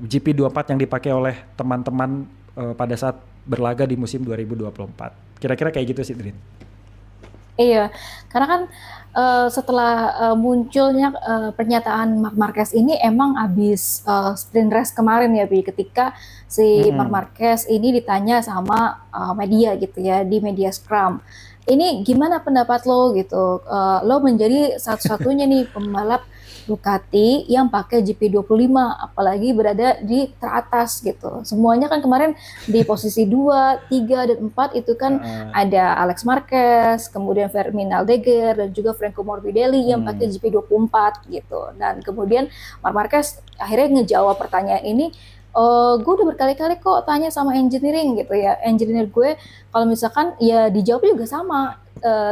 GP24 yang dipakai oleh teman-teman pada saat berlaga di musim 2024. Kira-kira kayak gitu sih, Drin. Iya, karena kan setelah munculnya pernyataan Marc Marquez ini emang abis sprint race kemarin ya, Bi, ketika si Marc Marquez ini ditanya sama media gitu ya, di media Scrum. Ini gimana pendapat lo gitu? Lo menjadi satu-satunya nih pembalap Ducati yang pakai GP25, apalagi berada di teratas gitu. Semuanya kan kemarin di posisi 2, 3, dan 4 itu kan ada Alex Marquez, kemudian Fermin Aldeguer, dan juga Franco Morbidelli yang pakai GP24 gitu. Dan kemudian Marc Marquez akhirnya ngejawab pertanyaan ini, gue udah berkali-kali kok tanya sama engineering gitu ya. Engineer gue kalau misalkan ya dijawab juga sama.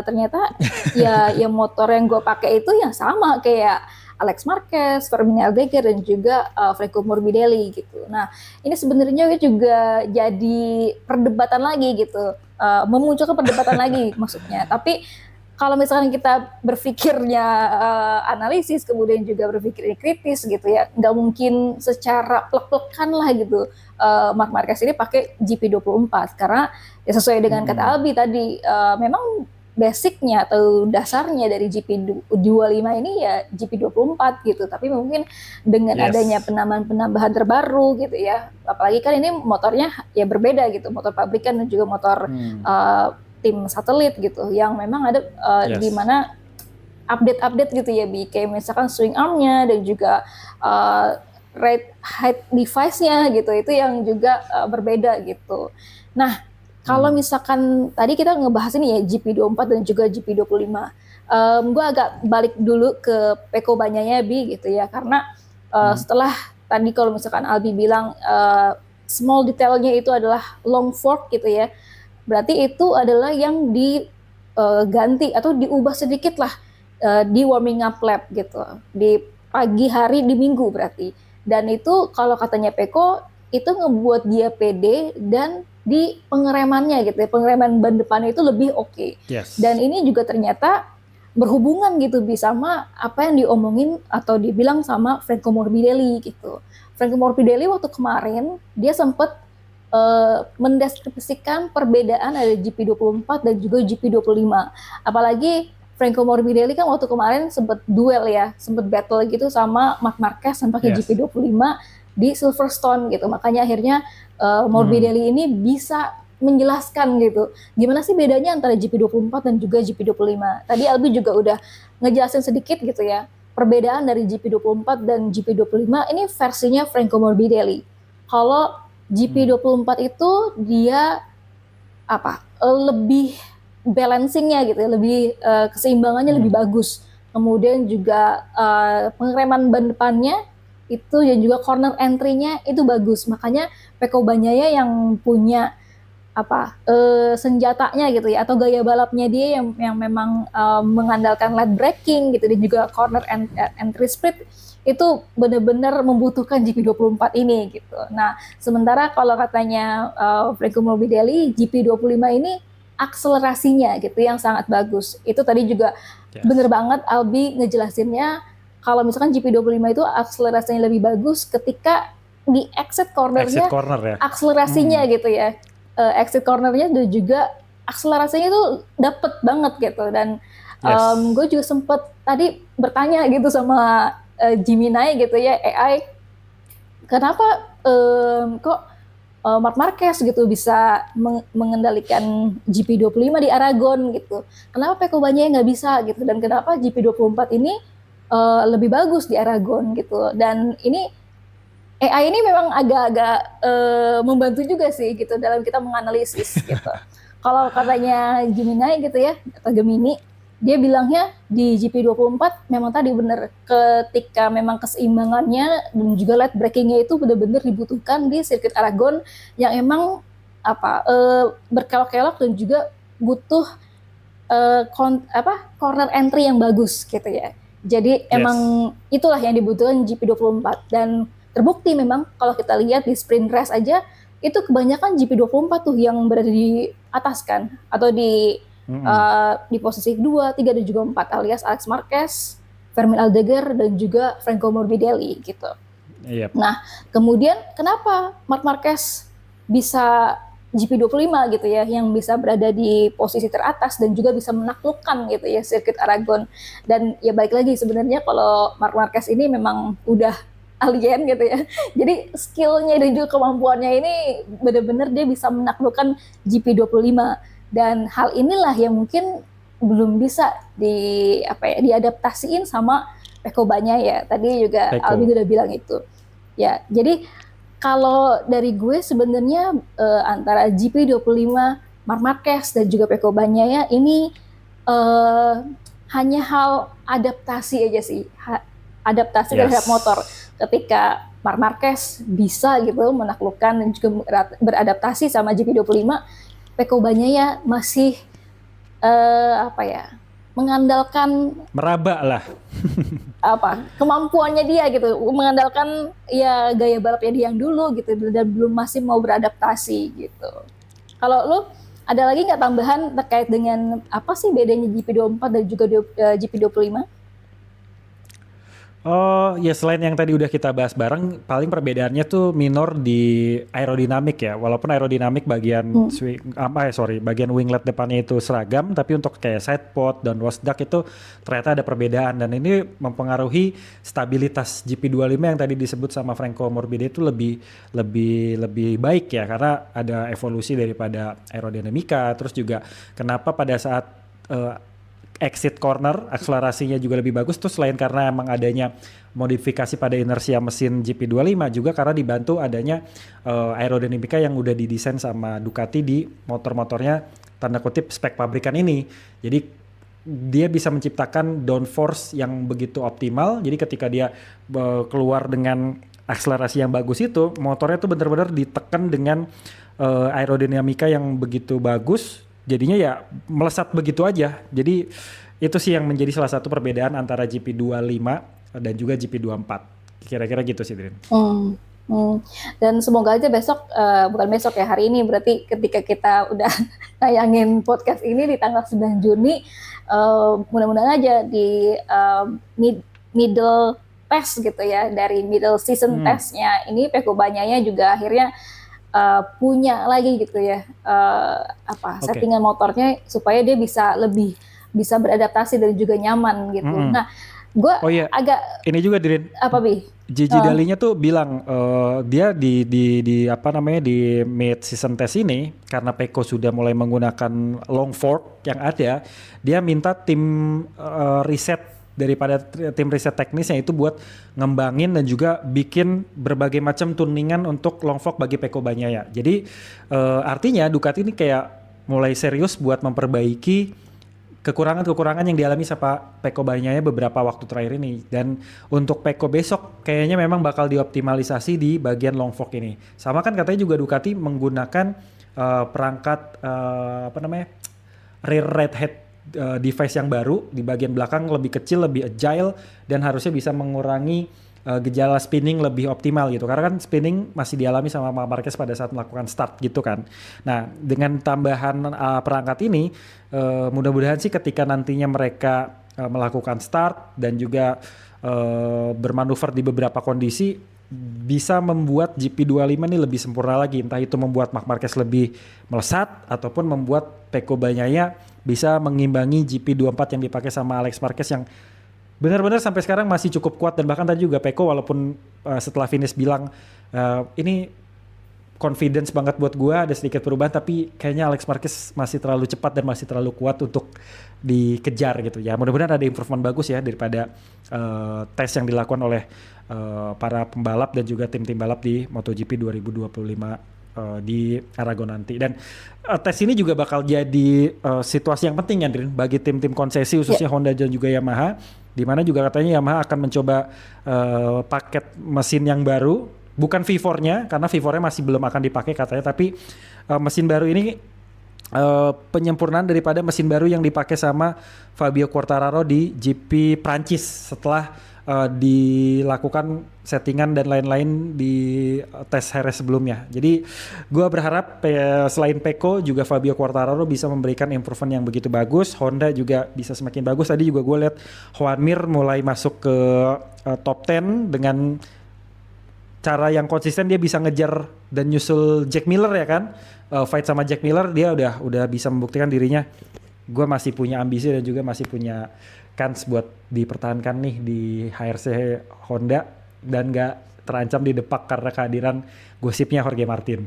Ternyata ya motor yang gue pakai itu yang sama kayak Alex Marquez, Fermin Aldeguer, dan juga Franco Morbidelli gitu. Nah, ini sebenarnya juga jadi perdebatan lagi gitu, memunculkan perdebatan lagi maksudnya. Tapi kalau misalkan kita berpikirnya analisis, kemudian juga berpikirnya kritis gitu ya, nggak mungkin secara plek-plekan lah gitu Marc Marquez ini pakai GP24, karena ya sesuai dengan kata Albi tadi, memang basicnya atau dasarnya dari GP25 ini ya GP24 gitu, tapi mungkin dengan adanya penambahan terbaru gitu ya, apalagi kan ini motornya ya berbeda gitu, motor pabrikan dan juga motor tim satelit gitu, yang memang ada di mana update gitu ya, Bi, kayak misalkan swing armnya dan juga rate height device-nya gitu, itu yang juga berbeda gitu. Nah, kalau misalkan tadi kita ngebahas ini ya GP24 dan juga GP25, gue agak balik dulu ke Pecco Bagnaia, Bi, gitu ya, karena setelah tadi kalau misalkan Albi bilang small detailnya itu adalah long fork gitu ya, berarti itu adalah yang diganti atau diubah sedikit lah di warming up lap gitu, di pagi hari di minggu berarti. Dan itu kalau katanya Pecco itu ngebuat dia pede, dan di pengeremannya gitu ya, pengereman ban depannya itu lebih oke. Dan ini juga ternyata berhubungan gitu sama apa yang diomongin atau dibilang sama Franco Morbidelli gitu. Franco Morbidelli waktu kemarin dia sempat mendeskripsikan perbedaan ada GP24 dan juga GP25. Apalagi Franco Morbidelli kan waktu kemarin sempat duel ya, sempat battle gitu sama Marc Marquez yang pakai GP25 di Silverstone gitu. Makanya akhirnya Morbidelli ini bisa menjelaskan gitu, gimana sih bedanya antara GP24 dan juga GP25. Tadi Albi juga udah ngejelasin sedikit gitu ya, perbedaan dari GP24 dan GP25 ini versinya Franco Morbidelli. Kalau GP24 itu dia lebih balancingnya gitu ya, lebih keseimbangannya lebih bagus. Kemudian juga pengereman ban depannya itu dan juga corner entry-nya itu bagus. Makanya Pecco Bagnaia yang punya senjatanya gitu ya, atau gaya balapnya dia yang memang mengandalkan late braking gitu, dan juga corner entry speed itu benar-benar membutuhkan GP24 ini gitu. Nah, sementara kalau katanya Franco Morbidelli, GP25 ini akselerasinya gitu yang sangat bagus. Itu tadi juga bener banget Albi ngejelasinnya, kalau misalkan GP25 itu akselerasinya lebih bagus ketika di exit cornernya, akselerasinya gitu ya. Exit cornernya dan juga akselerasinya itu dapet banget gitu. Dan gue juga sempet tadi bertanya gitu sama Gemini gitu ya, AI, kenapa kok Marc Marquez gitu bisa mengendalikan GP25 di Aragon gitu, kenapa Pecco Bagnaia nggak bisa gitu, dan kenapa GP24 ini lebih bagus di Aragon gitu. Dan ini AI ini memang agak-agak membantu juga sih gitu dalam kita menganalisis gitu. Kalau katanya Gemini gitu ya, atau Gemini, dia bilangnya di GP24 memang tadi bener, ketika memang keseimbangannya dan juga late braking-nya itu benar-benar dibutuhkan di sirkuit Aragon yang emang berkelok-kelok dan juga butuh corner entry yang bagus gitu ya. Jadi emang itulah yang dibutuhkan GP24, dan terbukti memang kalau kita lihat di sprint race aja itu kebanyakan GP24 tuh yang berada di atas kan, atau di posisi 2, 3 dan juga 4, alias Alex Marquez, Fermin Aldeguer dan juga Franco Morbidelli gitu. Nah, kemudian kenapa Marc Marquez bisa GP25 gitu ya, yang bisa berada di posisi teratas dan juga bisa menaklukkan gitu ya sirkuit Aragon. Dan ya balik lagi, sebenarnya kalau Marc Marquez ini memang udah alien gitu ya. Jadi skillnya dan juga kemampuannya ini benar-benar dia bisa menaklukkan GP25, dan hal inilah yang mungkin belum bisa diadaptasiin sama Pecco Bagnaia. Tadi juga Albi udah bilang itu. Ya, jadi kalau dari gue sebenarnya antara GP25 Marc Marquez dan juga Pecco Bagnaia ini hanya hal adaptasi aja sih. Adaptasi terhadap motor. Ketika Marc Marquez bisa gitu menaklukkan dan juga beradaptasi sama GP25, Pecco Bagnaia masih mengandalkan meraba lah kemampuannya dia gitu, mengandalkan ya gaya balapnya dia yang dulu gitu, dan belum masih mau beradaptasi gitu. Kalau lu ada lagi nggak tambahan terkait dengan apa sih bedanya GP24 dan juga GP25? Oh ya, selain yang tadi udah kita bahas bareng, paling perbedaannya tuh minor di aerodinamik ya. Walaupun aerodinamik bagian bagian winglet depannya itu seragam, tapi untuk kayak side pod dan rose duct itu ternyata ada perbedaan, dan ini mempengaruhi stabilitas GP25 yang tadi disebut sama Franco Morbidelli itu lebih baik ya, karena ada evolusi daripada aerodinamika. Terus juga kenapa pada saat exit corner akselerasinya juga lebih bagus tuh, selain karena emang adanya modifikasi pada inersia mesin GP25, juga karena dibantu adanya aerodinamika yang udah didesain sama Ducati di motor-motornya tanda kutip spek pabrikan ini. Jadi dia bisa menciptakan downforce yang begitu optimal, jadi ketika dia keluar dengan akselerasi yang bagus itu, motornya tuh benar-benar ditekan dengan aerodinamika yang begitu bagus, jadinya ya melesat begitu aja. Jadi itu sih yang menjadi salah satu perbedaan antara GP25 dan juga GP24. Kira-kira gitu sih, Drin. Dan semoga aja besok, bukan besok ya, hari ini berarti ketika kita udah tayangin podcast ini di tanggal 9 Juni, mudah-mudahan aja di middle test gitu ya, dari middle season testnya ini Pecco Bagnaia juga akhirnya punya lagi gitu ya settingan motornya supaya dia bisa beradaptasi dan juga nyaman gitu. Nah, gue agak ini juga Dirin. Apa Bi? Gigi Dalinya tuh bilang dia di mid season test ini, karena Pecco sudah mulai menggunakan long fork yang ada, dia minta tim riset daripada tim riset teknisnya itu buat ngembangin dan juga bikin berbagai macam tuningan untuk long fork bagi Pecco Bagnaia. Jadi artinya Ducati ini kayak mulai serius buat memperbaiki kekurangan-kekurangan yang dialami sama Pecco Bagnaia beberapa waktu terakhir ini. Dan untuk Pecco besok kayaknya memang bakal dioptimalisasi di bagian long fork ini. Sama kan katanya juga Ducati menggunakan perangkat rear red head device yang baru di bagian belakang, lebih kecil, lebih agile, dan harusnya bisa mengurangi gejala spinning lebih optimal gitu. Karena kan spinning masih dialami sama Marc Marquez pada saat melakukan start gitu kan. Nah, dengan tambahan perangkat ini, mudah-mudahan sih ketika nantinya mereka melakukan start dan juga bermanuver di beberapa kondisi, bisa membuat GP25 ini lebih sempurna lagi. Entah itu membuat Marc Marquez lebih melesat ataupun membuat Pecco Bagnaia bisa mengimbangi GP24 yang dipakai sama Alex Marquez yang benar-benar sampai sekarang masih cukup kuat. Dan bahkan tadi juga Pecco walaupun setelah finish bilang ini confidence banget buat gua, ada sedikit perubahan, tapi kayaknya Alex Marquez masih terlalu cepat dan masih terlalu kuat untuk dikejar gitu ya. Mudah-mudahan ada improvement bagus ya daripada tes yang dilakukan oleh para pembalap dan juga tim-tim balap di MotoGP 2025 di Aragon nanti. Dan tes ini juga bakal jadi situasi yang penting ya Drin, bagi tim-tim konsesi khususnya Honda dan juga Yamaha, di mana juga katanya Yamaha akan mencoba paket mesin yang baru, bukan V4-nya karena V4-nya masih belum akan dipakai katanya, tapi mesin baru ini penyempurnaan daripada mesin baru yang dipakai sama Fabio Quartararo di GP Prancis setelah dilakukan settingan dan lain-lain di tes Jerez sebelumnya. Jadi gue berharap selain Pecco juga Fabio Quartararo bisa memberikan improvement yang begitu bagus. Honda juga bisa semakin bagus. Tadi juga gue lihat Joan Mir mulai masuk ke top 10 dengan cara yang konsisten. Dia bisa ngejar dan nyusul Jack Miller ya kan. Fight sama Jack Miller, dia udah bisa membuktikan dirinya. Gue masih punya ambisi dan juga masih punya kans buat dipertahankan nih di HRC Honda dan gak terancam didepak karena kehadiran gosipnya Jorge Martin.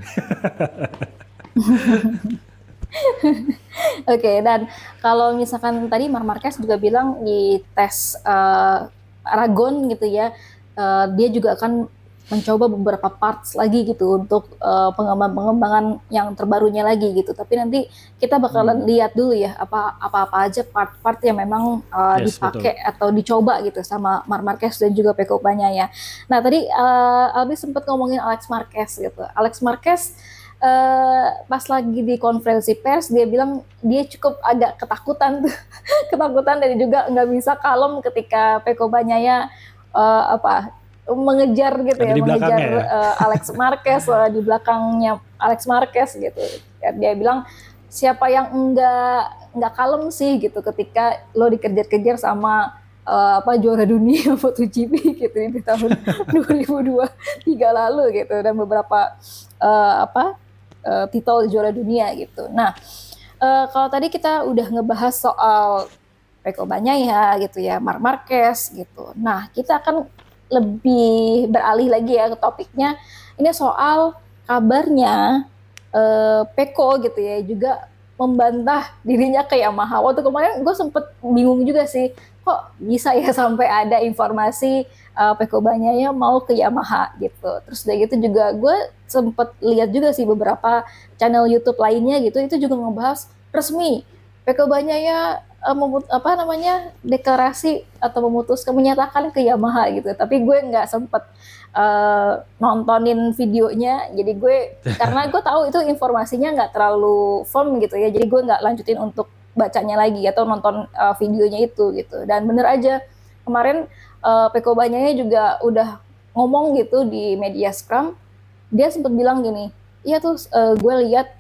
Oke, dan kalau misalkan tadi Marc Marquez juga bilang di tes Aragon gitu ya, dia juga akan mencoba beberapa parts lagi gitu untuk pengembangan yang terbarunya lagi gitu. Tapi nanti kita bakalan lihat dulu ya apa aja part-part yang memang dipakai atau dicoba gitu sama Marc Marquez dan juga Pecco Bagnaia. Nah tadi Albi sempat ngomongin Alex Marquez gitu. Alex Marquez pas lagi di konferensi pers dia bilang dia cukup agak ketakutan dan juga nggak bisa kalem ketika Pecco Bagnaia mengejar gitu ya, mengejar Alex Marquez di belakangnya Alex Marquez gitu. Dia bilang siapa yang enggak kalem sih gitu ketika lo dikejar-kejar sama juara dunia MotoGP gitu di tahun 2023 lalu gitu, dan beberapa titel juara dunia gitu. Nah, kalau tadi kita udah ngebahas soal Pecco Bagnaia gitu ya, Marc Marquez gitu. Nah, kita akan lebih beralih lagi ya ke topiknya. Ini soal kabarnya Pecco gitu ya juga membantah dirinya ke Yamaha. Waktu kemarin gue sempet bingung juga sih, kok bisa ya sampai ada informasi Pecco Bagnaia mau ke Yamaha gitu. Terus dari gitu juga gue sempet lihat juga sih beberapa channel YouTube lainnya gitu, itu juga ngebahas resmi Pecco Bagnaia deklarasi atau menyatakan ke Yamaha gitu. Tapi gue nggak sempet nontonin videonya, jadi karena gue tahu itu informasinya nggak terlalu firm gitu ya, jadi gue nggak lanjutin untuk bacanya lagi atau nonton videonya itu gitu. Dan bener aja kemarin Pecco Bagnaia juga udah ngomong gitu di media Scrum, dia sempat bilang gini, iya tuh gue lihat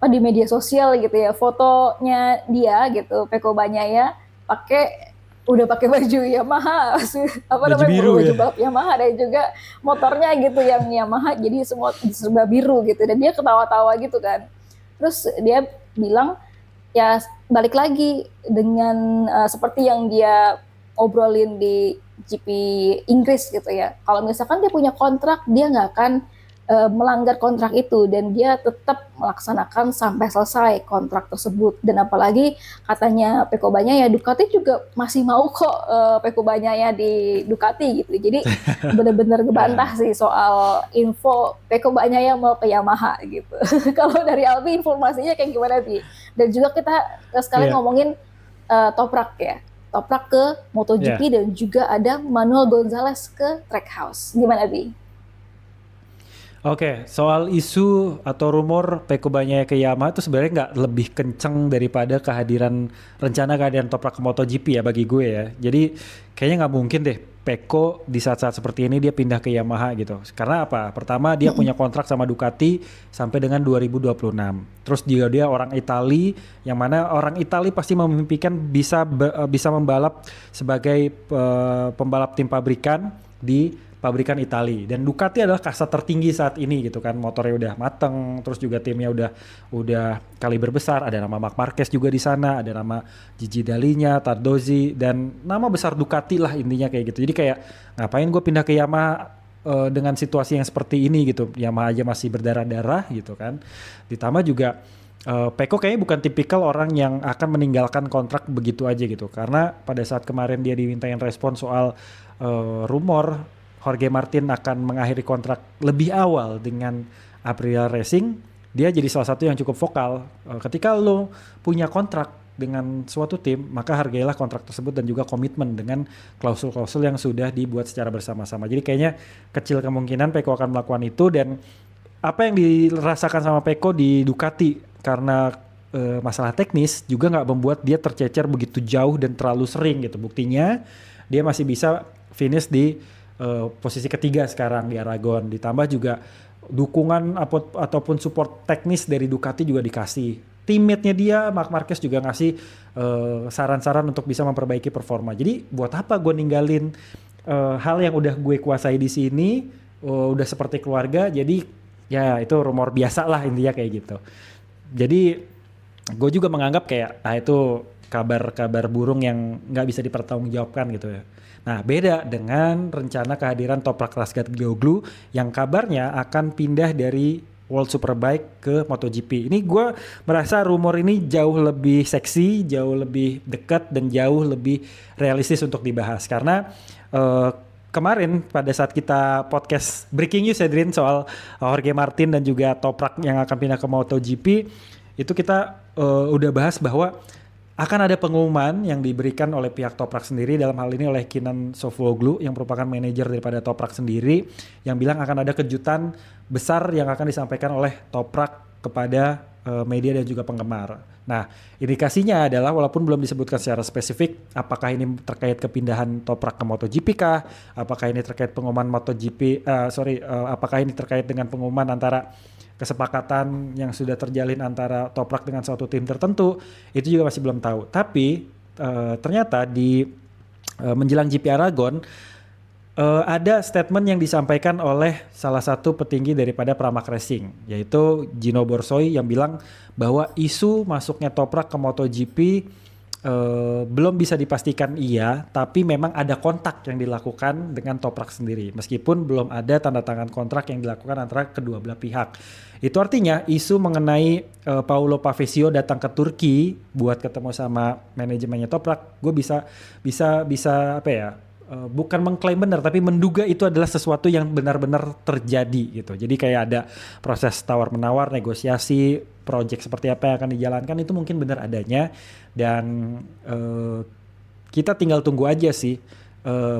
di media sosial gitu ya, fotonya dia gitu Pecco Bagnaia udah pakai baju Yamaha, baju balap Yamaha, dan juga motornya gitu yang Yamaha, jadi semua serba biru gitu, dan dia ketawa-tawa gitu kan. Terus dia bilang ya balik lagi dengan seperti yang dia obrolin di GP Inggris gitu ya, kalau misalkan dia punya kontrak, dia nggak akan melanggar kontrak itu dan dia tetap melaksanakan sampai selesai kontrak tersebut. Dan apalagi katanya Pecco Bagnaia, Ducati juga masih mau kok Pecco Bagnaia di Ducati gitu. Jadi benar-benar ngebantah sih soal info Pecco Bagnaia mau ke Yamaha gitu. Kalau dari Albi informasinya kayak gimana Bi? Dan juga kita sekali ngomongin Toprak ya. Toprak ke MotoGP dan juga ada Manuel Gonzalez ke Trackhouse. Gimana Bi? Oke, soal isu atau rumor Pecco Bagnaia ke Yamaha itu sebenarnya nggak lebih kenceng daripada rencana kehadiran Toprak ke MotoGP ya bagi gue ya. Jadi kayaknya nggak mungkin deh Pecco di saat-saat seperti ini dia pindah ke Yamaha gitu. Karena apa? Pertama dia punya kontrak sama Ducati sampai dengan 2026. Terus juga dia orang Itali, yang mana orang Itali pasti memimpikan bisa membalap sebagai pembalap tim pabrikan di pabrikan Itali, dan Ducati adalah kasta tertinggi saat ini gitu kan, motornya udah mateng, terus juga timnya udah kaliber besar, ada nama Marc Marquez juga di sana, ada nama Gigi Dall'Igna, Tardozzi, dan nama besar Ducati lah intinya kayak gitu. Jadi kayak ngapain gue pindah ke Yamaha dengan situasi yang seperti ini gitu, Yamaha aja masih berdarah-darah gitu kan. Ditambah juga Pecco kayaknya bukan tipikal orang yang akan meninggalkan kontrak begitu aja gitu, karena pada saat kemarin dia dimintain respon soal rumor Jorge Martin akan mengakhiri kontrak lebih awal dengan Aprilia Racing, dia jadi salah satu yang cukup vokal. Ketika lo punya kontrak dengan suatu tim, maka hargailah kontrak tersebut dan juga komitmen dengan klausul-klausul yang sudah dibuat secara bersama-sama. Jadi kayaknya kecil kemungkinan Pecco akan melakukan itu, dan apa yang dirasakan sama Pecco di Ducati karena masalah teknis juga nggak membuat dia tercecer begitu jauh dan terlalu sering gitu. Buktinya dia masih bisa finish di posisi ketiga sekarang di Aragon, ditambah juga dukungan ataupun support teknis dari Ducati juga dikasih. Teammate-nya dia, Marc Marquez juga ngasih saran-saran untuk bisa memperbaiki performa. Jadi buat apa gue ninggalin hal yang udah gue kuasai di sini, udah seperti keluarga, jadi ya itu rumor biasa lah intinya kayak gitu. Jadi gue juga menganggap kayak itu kabar-kabar burung yang nggak bisa dipertanggungjawabkan gitu ya. Nah beda dengan rencana kehadiran Toprak Razgatlioglu yang kabarnya akan pindah dari World Superbike ke MotoGP. Ini gue merasa rumor ini jauh lebih seksi, jauh lebih dekat, dan jauh lebih realistis untuk dibahas. Karena kemarin pada saat kita podcast Breaking News Edrin soal Jorge Martin dan juga Toprak yang akan pindah ke MotoGP, itu kita udah bahas bahwa akan ada pengumuman yang diberikan oleh pihak Toprak sendiri, dalam hal ini oleh Kenan Sofuoglu yang merupakan manajer daripada Toprak sendiri, yang bilang akan ada kejutan besar yang akan disampaikan oleh Toprak kepada media dan juga penggemar. Nah, indikasinya adalah walaupun belum disebutkan secara spesifik apakah ini terkait kepindahan Toprak ke MotoGP kah, apakah ini terkait pengumuman apakah ini terkait dengan pengumuman antara kesepakatan yang sudah terjalin antara Toprak dengan suatu tim tertentu, itu juga masih belum tahu. Tapi ternyata di menjelang GP Aragon ada statement yang disampaikan oleh salah satu petinggi daripada Pramac Racing, yaitu Gino Borsoi, yang bilang bahwa isu masuknya Toprak ke MotoGP belum bisa dipastikan iya, tapi memang ada kontak yang dilakukan dengan Toprak sendiri, meskipun belum ada tanda tangan kontrak yang dilakukan antara kedua belah pihak. Itu artinya isu mengenai Paulo Pavesio datang ke Turki buat ketemu sama manajemennya Toprak, gue bisa apa ya, bukan mengklaim benar tapi menduga itu adalah sesuatu yang benar-benar terjadi gitu. Jadi kayak ada proses tawar-menawar, negosiasi, project seperti apa yang akan dijalankan, itu mungkin benar adanya, dan kita tinggal tunggu aja sih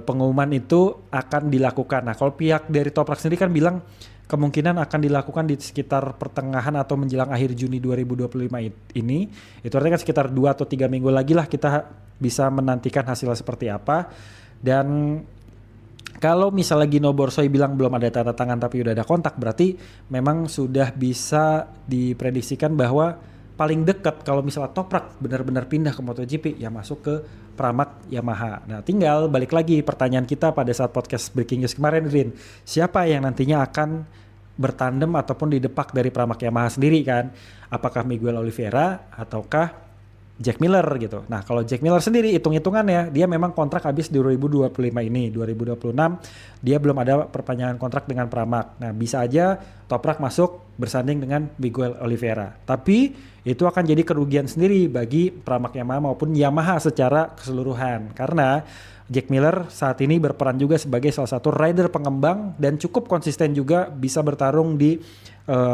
pengumuman itu akan dilakukan. Nah kalau pihak dari Toprak sendiri kan bilang kemungkinan akan dilakukan di sekitar pertengahan atau menjelang akhir Juni 2025 ini. Itu artinya kan sekitar 2 atau 3 minggu lagi lah kita bisa menantikan hasilnya seperti apa. Dan kalau misalnya Gino Borsoi bilang belum ada tanda tangan tapi udah ada kontak, berarti memang sudah bisa diprediksikan bahwa paling dekat kalau misalnya Toprak benar-benar pindah ke MotoGP ya masuk ke Pramac Yamaha. Nah tinggal balik lagi pertanyaan kita pada saat podcast Breaking News kemarin, Rin, siapa yang nantinya akan bertandem ataupun didepak dari Pramac Yamaha sendiri kan? Apakah Miguel Oliveira ataukah Jack Miller gitu. Nah, kalau Jack Miller sendiri hitung-hitungannya dia memang kontrak habis di 2025 ini, 2026 dia belum ada perpanjangan kontrak dengan Pramac. Nah, bisa aja Toprak masuk bersanding dengan Miguel Oliveira. Tapi itu akan jadi kerugian sendiri bagi Pramac Yamaha maupun Yamaha secara keseluruhan karena Jack Miller saat ini berperan juga sebagai salah satu rider pengembang dan cukup konsisten juga bisa bertarung di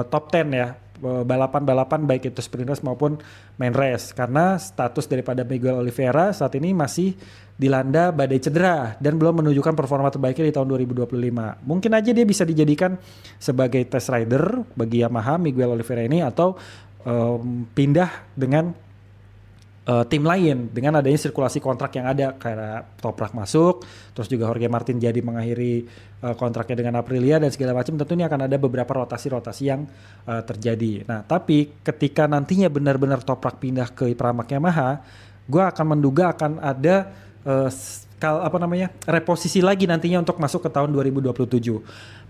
top 10 ya balapan-balapan baik itu sprint race maupun main race karena status daripada Miguel Oliveira saat ini masih dilanda badai cedera dan belum menunjukkan performa terbaiknya di tahun 2025. Mungkin aja dia bisa dijadikan sebagai test rider bagi Yamaha Miguel Oliveira ini atau pindah dengan tim lain dengan adanya sirkulasi kontrak yang ada karena Toprak masuk terus juga Jorge Martin jadi mengakhiri kontraknya dengan Aprilia dan segala macam tentu ini akan ada beberapa rotasi-rotasi yang terjadi. Nah tapi ketika nantinya benar-benar Toprak pindah ke Pramac Yamaha gue akan menduga akan ada reposisi lagi nantinya untuk masuk ke tahun 2027.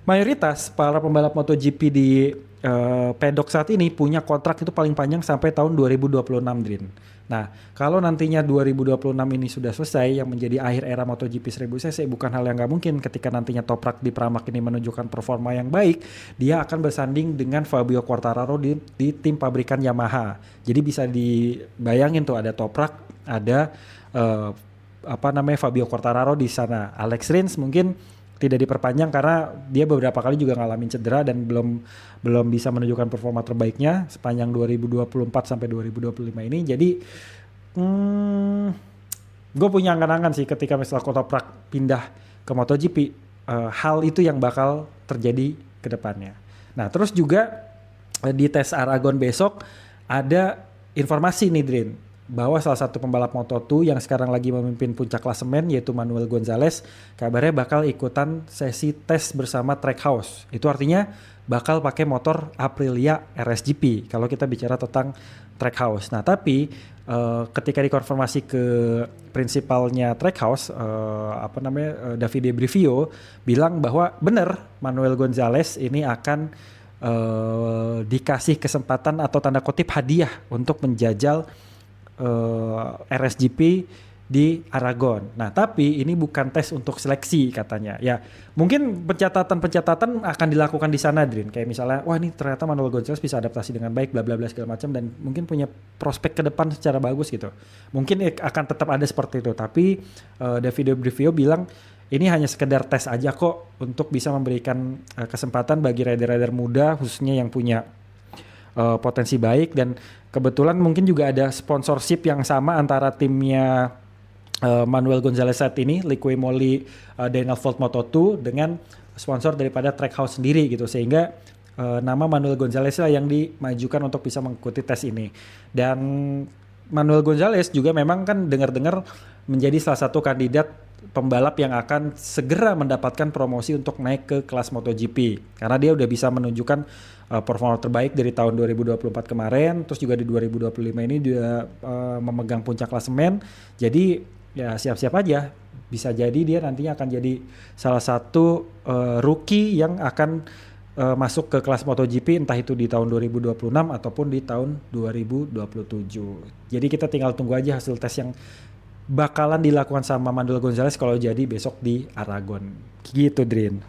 Mayoritas para pembalap MotoGP di pedok saat ini punya kontrak itu paling panjang sampai tahun 2026 Drin. Nah, kalau nantinya 2026 ini sudah selesai yang menjadi akhir era MotoGP 1000cc bukan hal yang gak mungkin ketika nantinya Toprak di Pramac ini menunjukkan performa yang baik, dia akan bersanding dengan Fabio Quartararo di tim pabrikan Yamaha. Jadi bisa dibayangin tuh ada Toprak, ada Fabio Quartararo di sana. Alex Rins mungkin tidak diperpanjang karena dia beberapa kali juga ngalamin cedera dan belum bisa menunjukkan performa terbaiknya sepanjang 2024 sampai 2025 ini. Jadi gue punya angan-angan sih ketika misalnya Toprak pindah ke MotoGP, hal itu yang bakal terjadi ke depannya. Nah terus juga di tes Aragon besok ada informasi nih Drin bahwa salah satu pembalap Moto2 yang sekarang lagi memimpin puncak klasemen yaitu Manuel Gonzalez kabarnya bakal ikutan sesi tes bersama Trackhouse. Itu artinya bakal pakai motor Aprilia RSGP kalau kita bicara tentang Trackhouse. Nah tapi ketika dikonfirmasi ke prinsipalnya Trackhouse Davide Brivio bilang bahwa benar Manuel Gonzalez ini akan dikasih kesempatan atau tanda kutip hadiah untuk menjajal RSGP di Aragon. Nah, tapi ini bukan tes untuk seleksi katanya. Ya, mungkin pencatatan akan dilakukan di sana, Drin. Kayak misalnya, wah ini ternyata Manuel Gonzalez bisa adaptasi dengan baik, bla bla bla segala macam dan mungkin punya prospek ke depan secara bagus gitu. Mungkin akan tetap ada seperti itu. Tapi Davide Brivio bilang ini hanya sekedar tes aja kok untuk bisa memberikan kesempatan bagi rider-rider muda khususnya yang punya potensi baik dan kebetulan mungkin juga ada sponsorship yang sama antara timnya Manuel Gonzalez saat ini, Liqui Moly Daniel Volt Moto2 dengan sponsor daripada Trackhouse sendiri gitu sehingga nama Manuel Gonzalez lah yang dimajukan untuk bisa mengikuti tes ini. Dan Manuel Gonzalez juga memang kan dengar-dengar menjadi salah satu kandidat pembalap yang akan segera mendapatkan promosi untuk naik ke kelas MotoGP karena dia udah bisa menunjukkan performa terbaik dari tahun 2024 kemarin, terus juga di 2025 ini dia memegang puncak klasemen. Jadi ya siap-siap aja, bisa jadi dia nantinya akan jadi salah satu rookie yang akan masuk ke kelas MotoGP entah itu di tahun 2026 ataupun di tahun 2027. Jadi kita tinggal tunggu aja hasil tes yang bakalan dilakukan sama Manuel Gonzalez kalau jadi besok di Aragon. Gitu, Drin.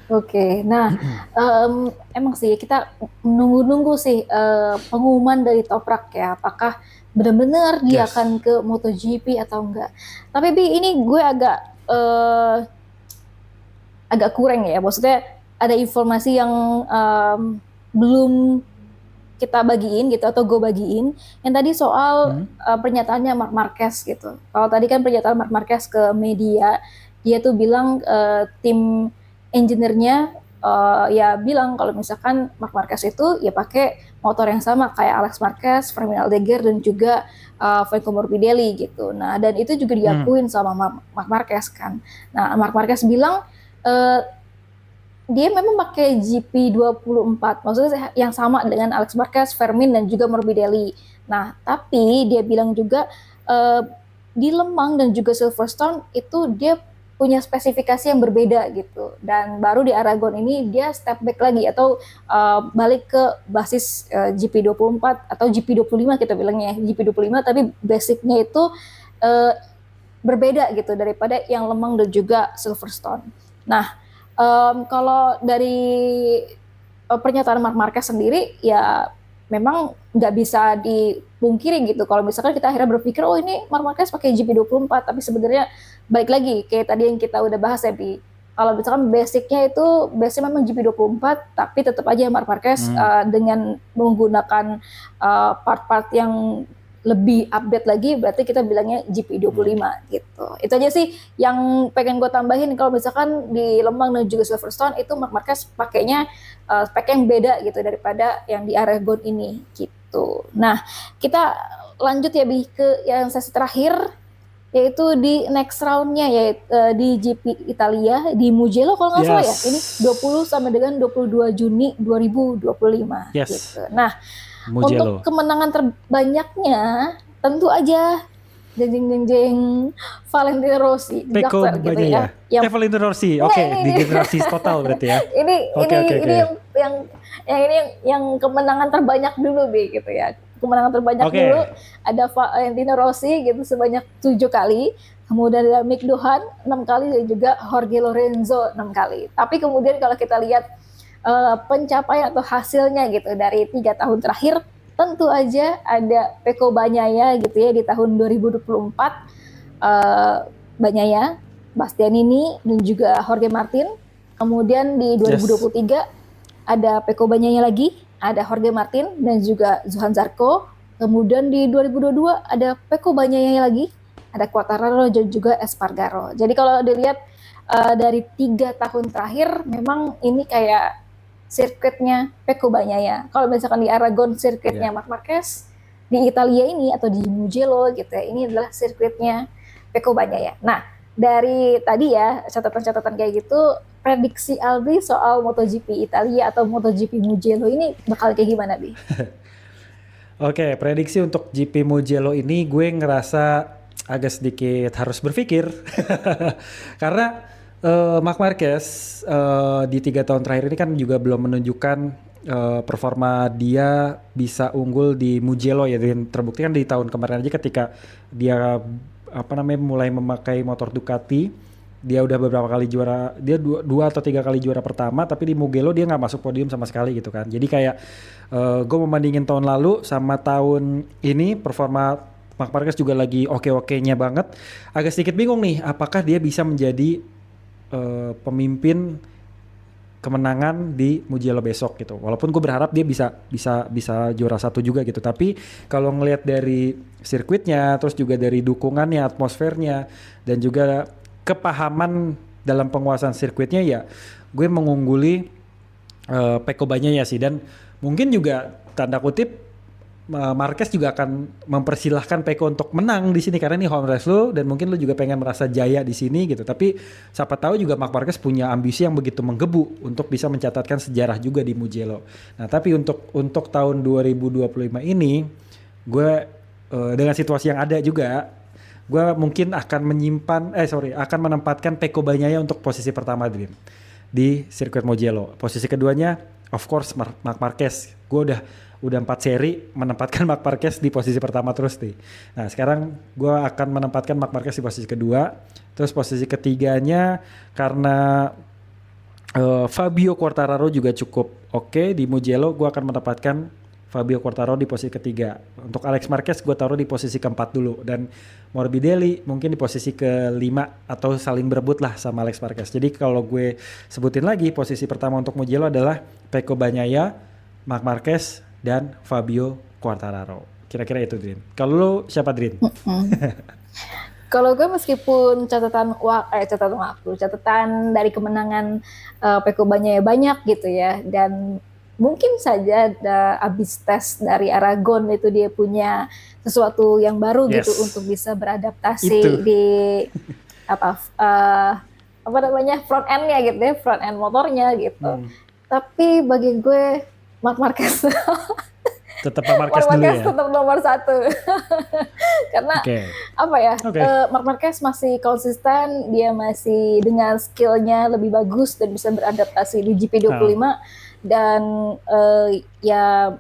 Oke, nah emang sih kita nunggu sih pengumuman dari Toprak ya, apakah benar-benar dia akan ke MotoGP atau enggak. Tapi Bi, ini gue agak kurang ya, maksudnya ada informasi yang belum kita bagiin gitu atau gue bagiin yang tadi soal pernyataannya Marc Marquez gitu. Kalau tadi kan pernyataan Marc Marquez ke media, dia tuh bilang tim engineer-nya ya bilang kalau misalkan Marc Marquez itu ya pakai motor yang sama kayak Alex Marquez, Fermin Aldeguer dan juga Franco Morbidelli gitu. Nah, dan itu juga diakuin sama Marc Marquez kan. Nah, Marc Marquez bilang dia memang pakai GP24, maksudnya yang sama dengan Alex Marquez, Fermin dan juga Morbidelli. Nah, tapi dia bilang juga di Lemang dan juga Silverstone itu dia punya spesifikasi yang berbeda gitu. Dan baru di Aragon ini dia step back lagi atau balik ke basis GP24 atau GP25 kita bilangnya GP25, tapi basicnya itu uh, berbeda gitu daripada yang Lemang dan juga Silverstone. Nah, kalau dari pernyataan Marc Marquez sendiri ya memang nggak bisa dipungkiri gitu kalau misalkan kita akhirnya berpikir oh ini Marc Marquez pakai GP24, tapi sebenarnya balik lagi kayak tadi yang kita udah bahas ya Bi, kalau misalkan basicnya itu basicnya memang GP24 tapi tetap aja Marc Marquez dengan menggunakan part-part yang lebih update lagi, berarti kita bilangnya GP25 gitu. Itu aja sih yang pengen gue tambahin. Kalau misalkan di Lemang dan juga Silverstone itu Marc Marquez pakainya spek yang beda gitu daripada yang di Aragon ini gitu. Nah, kita lanjut ya Bi ke yang sesi terakhir, yaitu di next round-nya ya di GP Italia di Mugello kalau nggak salah ya. Ini 20 sampai dengan 22 Juni 2025 gitu. Nah, Mugello. untuk kemenangan terbanyaknya tentu aja jeng Valentino Rossi, Peko gitu ya. Valentino Rossi, di generasi total berarti ya. Ini yang kemenangan terbanyak dulu Bi gitu ya. Kemenangan terbanyak dulu ada Valentino Rossi gitu sebanyak 7 kali. Kemudian ada Mick Doohan 6 kali dan juga Jorge Lorenzo 6 kali. Tapi kemudian kalau kita lihat pencapaian atau hasilnya gitu dari 3 tahun terakhir, tentu aja ada Pecco Bagnaia gitu ya di tahun 2024, Bagnaia, Bastianini dan juga Jorge Martin. Kemudian di 2023 ada Pecco Bagnaia lagi, ada Jorge Martin dan juga Johann Zarco. Kemudian di 2022 ada Pecco Bagnaia lagi, ada Quartararo dan juga Espargaro. Jadi kalau dilihat dari 3 tahun terakhir memang ini kayak sirkuitnya Pecco Bagnaia. Kalau misalkan di Aragon sirkuitnya Marc Marquez, di Italia ini atau di Mugello gitu ya, ini adalah sirkuitnya Pecco Bagnaia. Nah, dari tadi ya catatan-catatan kayak gitu, prediksi Albi soal MotoGP Italia atau MotoGP Mugello ini bakal kayak gimana, Bi? Oke, prediksi untuk GP Mugello ini gue ngerasa agak sedikit harus berpikir karena Marc Marquez di 3 tahun terakhir ini kan juga belum menunjukkan performa dia bisa unggul di Mugello ya, dan terbukti kan di tahun kemarin aja ketika dia mulai memakai motor Ducati, dia udah beberapa kali juara, dia 2 atau 3 kali juara pertama, tapi di Mugello dia nggak masuk podium sama sekali gitu kan. Jadi kayak gue membandingin tahun lalu sama tahun ini, performa Marc Marquez juga lagi oke-okenya banget. Agak sedikit bingung nih, apakah dia bisa menjadi pemimpin kemenangan di Mugello besok gitu. Walaupun gue berharap dia bisa juara 1 juga gitu. Tapi kalau ngelihat dari sirkuitnya, terus juga dari dukungannya, atmosfernya, dan juga kepahaman dalam penguasaan sirkuitnya, ya gue mengungguli Pecco Bagnaia sih. Dan mungkin juga tanda kutip Marquez juga akan mempersilahkan Pecco untuk menang di sini karena ini home race lo, dan mungkin lo juga pengen merasa jaya di sini gitu. Tapi siapa tahu juga Marc Marquez punya ambisi yang begitu menggebu untuk bisa mencatatkan sejarah juga di Mugello. Nah, tapi untuk tahun 2025 ini gue dengan situasi yang ada juga, gue mungkin akan akan menempatkan Pecco Bagnaia untuk posisi pertama di sirkuit Mugello. Posisi keduanya of course Marc Marquez. Gue udah 4 seri menempatkan Marc Marquez di posisi pertama terus nih. Nah, sekarang gue akan menempatkan Marc Marquez di posisi kedua. Terus posisi ketiganya karena Fabio Quartararo juga cukup oke di Mugello, gue akan menempatkan Fabio Quartararo di posisi ketiga. Untuk Alex Marquez gue taruh di posisi keempat dulu, dan Morbidelli mungkin di posisi kelima atau saling berebut lah sama Alex Marquez. Jadi kalau gue sebutin lagi, posisi pertama untuk Mugello adalah Pecco Bagnaia, Marc Marquez, dan Fabio Quartararo. Kira-kira itu, Drin. Kalau lo siapa, Drin? Kalau gue meskipun catatan dari kemenangan Pecco Bagnaia banyak gitu ya, dan mungkin saja abis tes dari Aragon itu dia punya sesuatu yang baru gitu untuk bisa beradaptasi di front end-nya gitu ya, front end motornya gitu. Tapi bagi gue Marc Marquez Tetap Mark Marquez Mark dulu Marquez ya. tetap nomor satu. Karena Oke. apa ya, Oke. Mark Marquez masih konsisten, dia masih dengan skillnya lebih bagus dan bisa beradaptasi di GP25 dan ya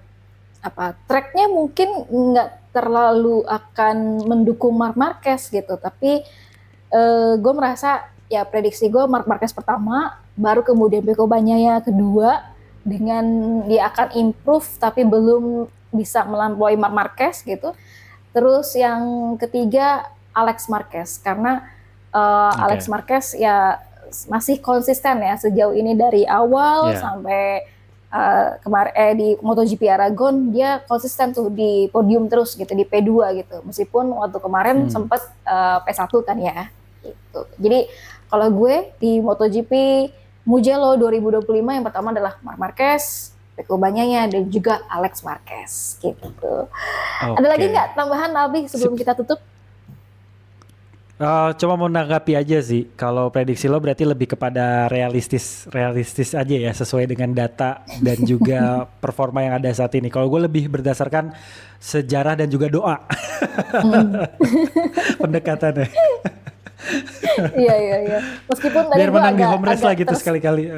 apa tracknya mungkin nggak terlalu akan mendukung Mark Marquez gitu, tapi gue merasa ya prediksi gue Mark Marquez pertama, baru kemudian Pecco Bagnaia kedua, dengan dia akan improve tapi belum bisa melampaui Mark Marquez gitu. Terus yang ketiga Alex Marquez, karena Alex Marquez ya masih konsisten ya sejauh ini dari awal sampai kemarin di MotoGP Aragon dia konsisten tuh di podium terus gitu, di P2 gitu, meskipun waktu kemarin sempat P1 kan ya gitu. Jadi kalau gue di MotoGP Mugello 2025 yang pertama adalah Marc Marquez, Pecco Bagnaia dan juga Alex Marquez gitu. Ada lagi nggak tambahan Albi sebelum kita tutup? Cuma mau nanggapi aja sih, kalau prediksi lo berarti lebih kepada realistis aja ya, sesuai dengan data dan juga performa yang ada saat ini. Kalau gue lebih berdasarkan sejarah dan juga doa. Pendekatannya. Iya. Meskipun tadi biar gue menang di agak home race lah gitu sekali-kali.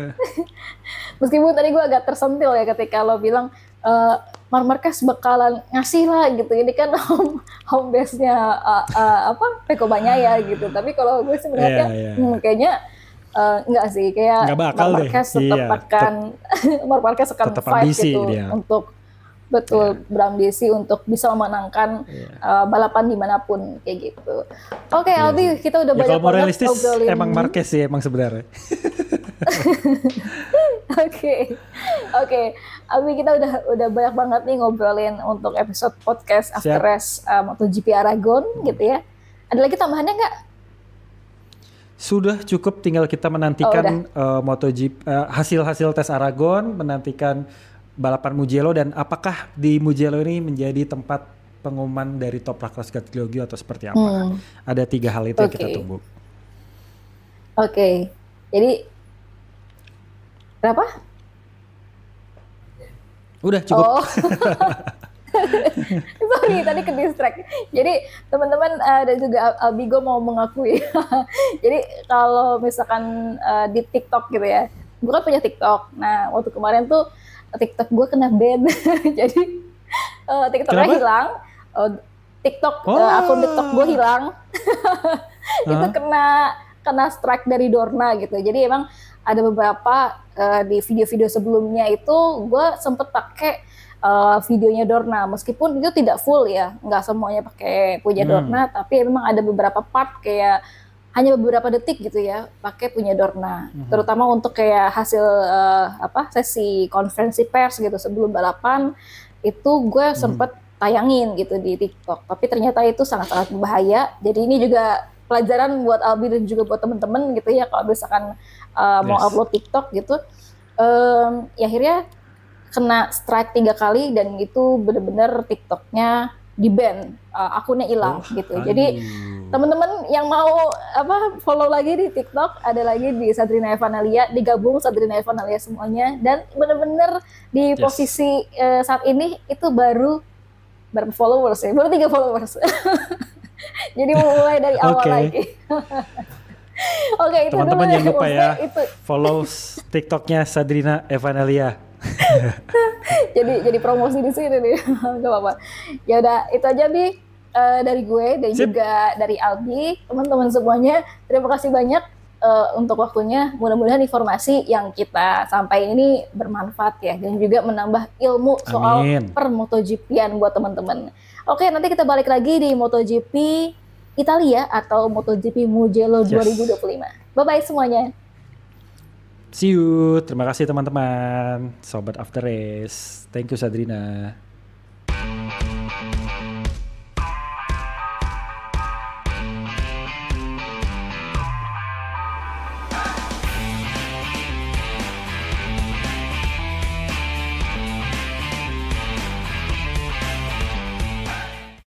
Meskipun tadi gue agak tersentil ya ketika lo bilang Marc Marquez bakalan ngasih lah gitu. Ini kan home base-nya Pecco Bagnaia gitu. Tapi kalau gue sih melihatnya kayaknya enggak sih, kayak Marc Marquez Marc Marquez akan fight gitu dia untuk berambisi untuk bisa memenangkan balapan dimanapun kayak gitu. Oke, Albi, kita udah banyak banget ngobrolin. Emang Marquez sih emang sebenarnya. Oke, Albi, kita udah banyak banget nih ngobrolin untuk episode podcast After Race MotoGP Aragon gitu ya. Ada lagi tambahannya nggak? Sudah cukup, tinggal kita menantikan MotoGP hasil-hasil tes Aragon, menantikan balapan Mugello, dan apakah di Mugello ini menjadi tempat pengumuman dari Toprak Razgatlioglu atau seperti apa. Ada 3 hal itu yang kita tunggu. Oke. Jadi berapa? Udah cukup. Sorry, tadi ke distract. Jadi teman-teman dan juga Albigo mau mengakui. Jadi kalau misalkan di TikTok gitu ya, gue kan punya TikTok. Nah waktu kemarin tuh TikTok gue kena ban. Jadi TikToknya hilang. Akun TikTok gue hilang. Itu kena strike dari Dorna gitu. Jadi emang ada beberapa di video-video sebelumnya itu gue sempet pakai videonya Dorna, meskipun itu tidak full ya, nggak semuanya pakai punya Dorna, tapi memang ada beberapa part kayak hanya beberapa detik gitu ya pakai punya Dorna, terutama untuk kayak hasil sesi konferensi pers gitu sebelum balapan itu gue sempet tayangin gitu di TikTok, tapi ternyata itu sangat-sangat berbahaya. Jadi ini juga pelajaran buat Albi dan juga buat temen-temen gitu ya, kalau misalkan mau upload TikTok gitu, ya akhirnya kena strike 3 kali dan itu benar-benar TikToknya di-ban, akunnya hilang gitu. Jadi teman-teman yang mau follow lagi di TikTok, ada lagi di Sadrina Evanalia, digabung Sadrina Evanalia semuanya, dan benar-benar di posisi saat ini itu baru berapa followers ya? Baru 3 followers. Jadi mulai dari awal lagi. Oke, itu teman-teman jangan lupa ya, itu. follow TikToknya Sadrina Evanalia. jadi promosi di sini nih, nggak apa-apa. Ya udah, itu aja Bi dari gue dan juga dari Albi, teman-teman semuanya. Terima kasih banyak untuk waktunya. Mudah-mudahan informasi yang kita sampaikan ini bermanfaat ya, dan juga menambah ilmu soal per-MotoGP-an buat teman-teman. Oke, nanti kita balik lagi di MotoGP Italia atau MotoGP Mugello 2025. Bye-bye semuanya. See you. Terima kasih teman-teman. Sobat After Race. Thank you Sadrina.